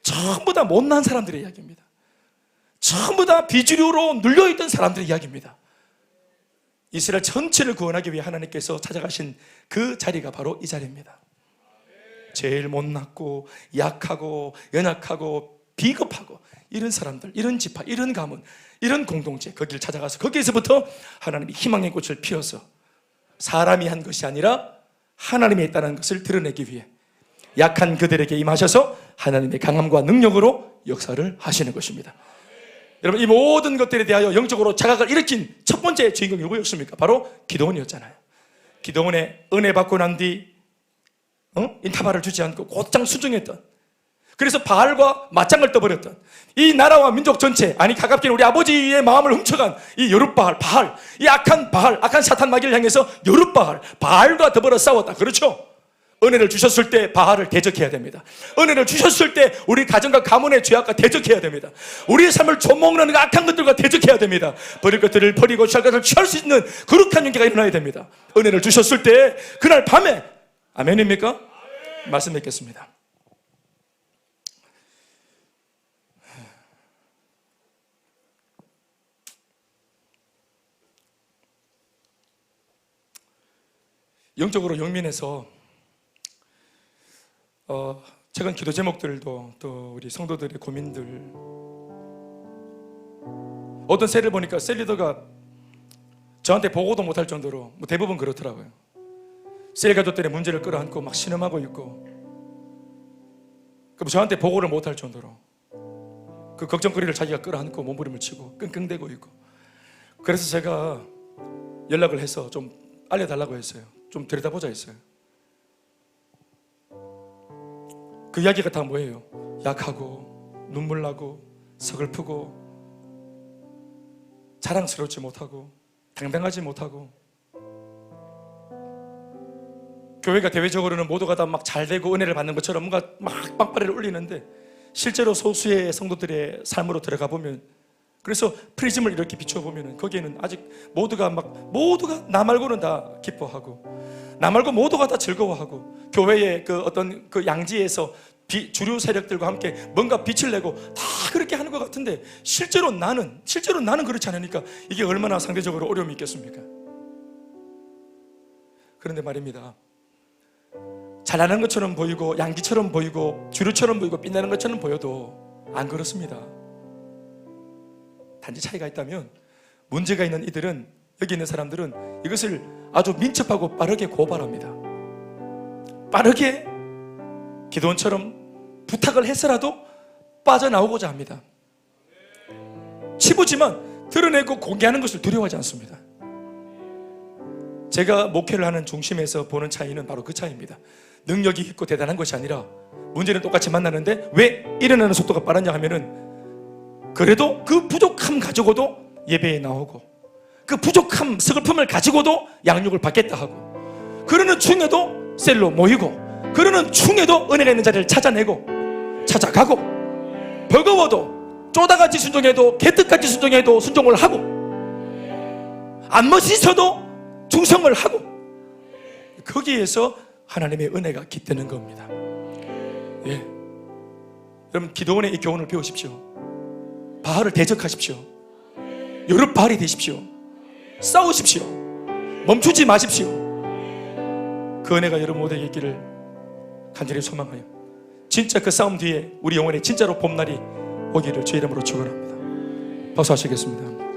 전부 다 못난 사람들의 이야기입니다. 전부 다 비주류로 눌려있던 사람들의 이야기입니다. 이스라엘 전체를 구원하기 위해 하나님께서 찾아가신 그 자리가 바로 이 자리입니다. 제일 못났고 약하고 연약하고 비겁하고 이런 사람들, 이런 지파, 이런 가문, 이런 공동체, 거기를 찾아가서 거기에서부터 하나님이 희망의 꽃을 피워서 사람이 한 것이 아니라 하나님이 있다는 것을 드러내기 위해 약한 그들에게 임하셔서 하나님의 강함과 능력으로 역사를 하시는 것입니다. 여러분, 이 모든 것들에 대하여 영적으로 자각을 일으킨 첫 번째 주인공이 누구였습니까? 바로 기드온이었잖아요. 기드온의 은혜 받고 난 뒤 인타바를 주지 않고 곧장 순종했던, 그래서 바알과 맞짱을 떠버렸던 이 나라와 민족 전체, 아니 가깝게는 우리 아버지의 마음을 훔쳐간 이 여룻바알, 바알, 이 악한 바알, 악한 사탄 마귀를 향해서 여룻바알, 바알과 더불어 싸웠다. 그렇죠? 은혜를 주셨을 때 바알을 대적해야 됩니다. 은혜를 주셨을 때 우리 가정과 가문의 죄악과 대적해야 됩니다. 우리의 삶을 좀먹는 그 악한 것들과 대적해야 됩니다. 버릴 것들을 버리고 취할 것을 취할 수 있는 거룩한 용기가 일어나야 됩니다. 은혜를 주셨을 때 그날 밤에, 아멘입니까? 말씀 뵙겠습니다. 영적으로 영민해서 최근 기도 제목들도 또 우리 성도들의 고민들, 어떤 셀을 보니까 셀 리더가 저한테 보고도 못할 정도로 대부분 그렇더라고요. 셀 가족들의 문제를 끌어안고 막 신음하고 있고, 저한테 보고를 못할 정도로 그 걱정거리를 자기가 끌어안고 몸부림을 치고 끙끙대고 있고, 그래서 제가 연락을 해서 좀 알려달라고 했어요. 좀 들여다보자 했어요. 그 이야기가 다 뭐예요? 약하고 눈물 나고 서글프고 자랑스럽지 못하고 당당하지 못하고 교회가 대외적으로는 모두가 다 막 잘되고 은혜를 받는 것처럼 뭔가 막 빵빠레를 울리는데 실제로 소수의 성도들의 삶으로 들어가 보면, 그래서 프리즘을 이렇게 비추어 보면 거기에는 아직 모두가 나 말고는 다 기뻐하고, 나 말고 모두가 다 즐거워하고, 교회의 그 어떤 그 양지에서 주류 세력들과 함께 뭔가 빛을 내고 다 그렇게 하는 것 같은데, 실제로 나는 그렇지 않으니까 이게 얼마나 상대적으로 어려움이 있겠습니까? 그런데 말입니다, 잘하는 것처럼 보이고 양기처럼 보이고 주류처럼 보이고 빛나는 것처럼 보여도 안 그렇습니다. 단지 차이가 있다면, 문제가 있는 이들은, 여기 있는 사람들은 이것을 아주 민첩하고 빠르게 고발합니다. 빠르게 기도원처럼 부탁을 해서라도 빠져나오고자 합니다. 치부지만 드러내고 공개하는 것을 두려워하지 않습니다. 제가 목회를 하는 중심에서 보는 차이는 바로 그 차이입니다. 능력이 있고 대단한 것이 아니라, 문제는 똑같이 만나는데 왜 일어나는 속도가 빠르냐 하면은, 그래도 그 부족함 가지고도 예배에 나오고, 그 부족함 서글픔을 가지고도 양육을 받겠다 하고, 그러는 중에도 셀로 모이고, 그러는 중에도 은혜가 있는 자리를 찾아가고, 버거워도 쪼다같이 순종해도 개떡같이 순종해도 순종을 하고, 안 멋있어도 충성을 하고, 거기에서 하나님의 은혜가 깃드는 겁니다. 예. 여러분, 기도원의 이 교훈을 배우십시오. 바알을 대적하십시오. 여러 바알이 되십시오. 싸우십시오. 멈추지 마십시오. 그 은혜가 여러분 모두에게 있기를 간절히 소망하여, 진짜 그 싸움 뒤에 우리 영혼에 진짜로 봄날이 오기를 주의 이름으로 축원합니다. 박수 하시겠습니다.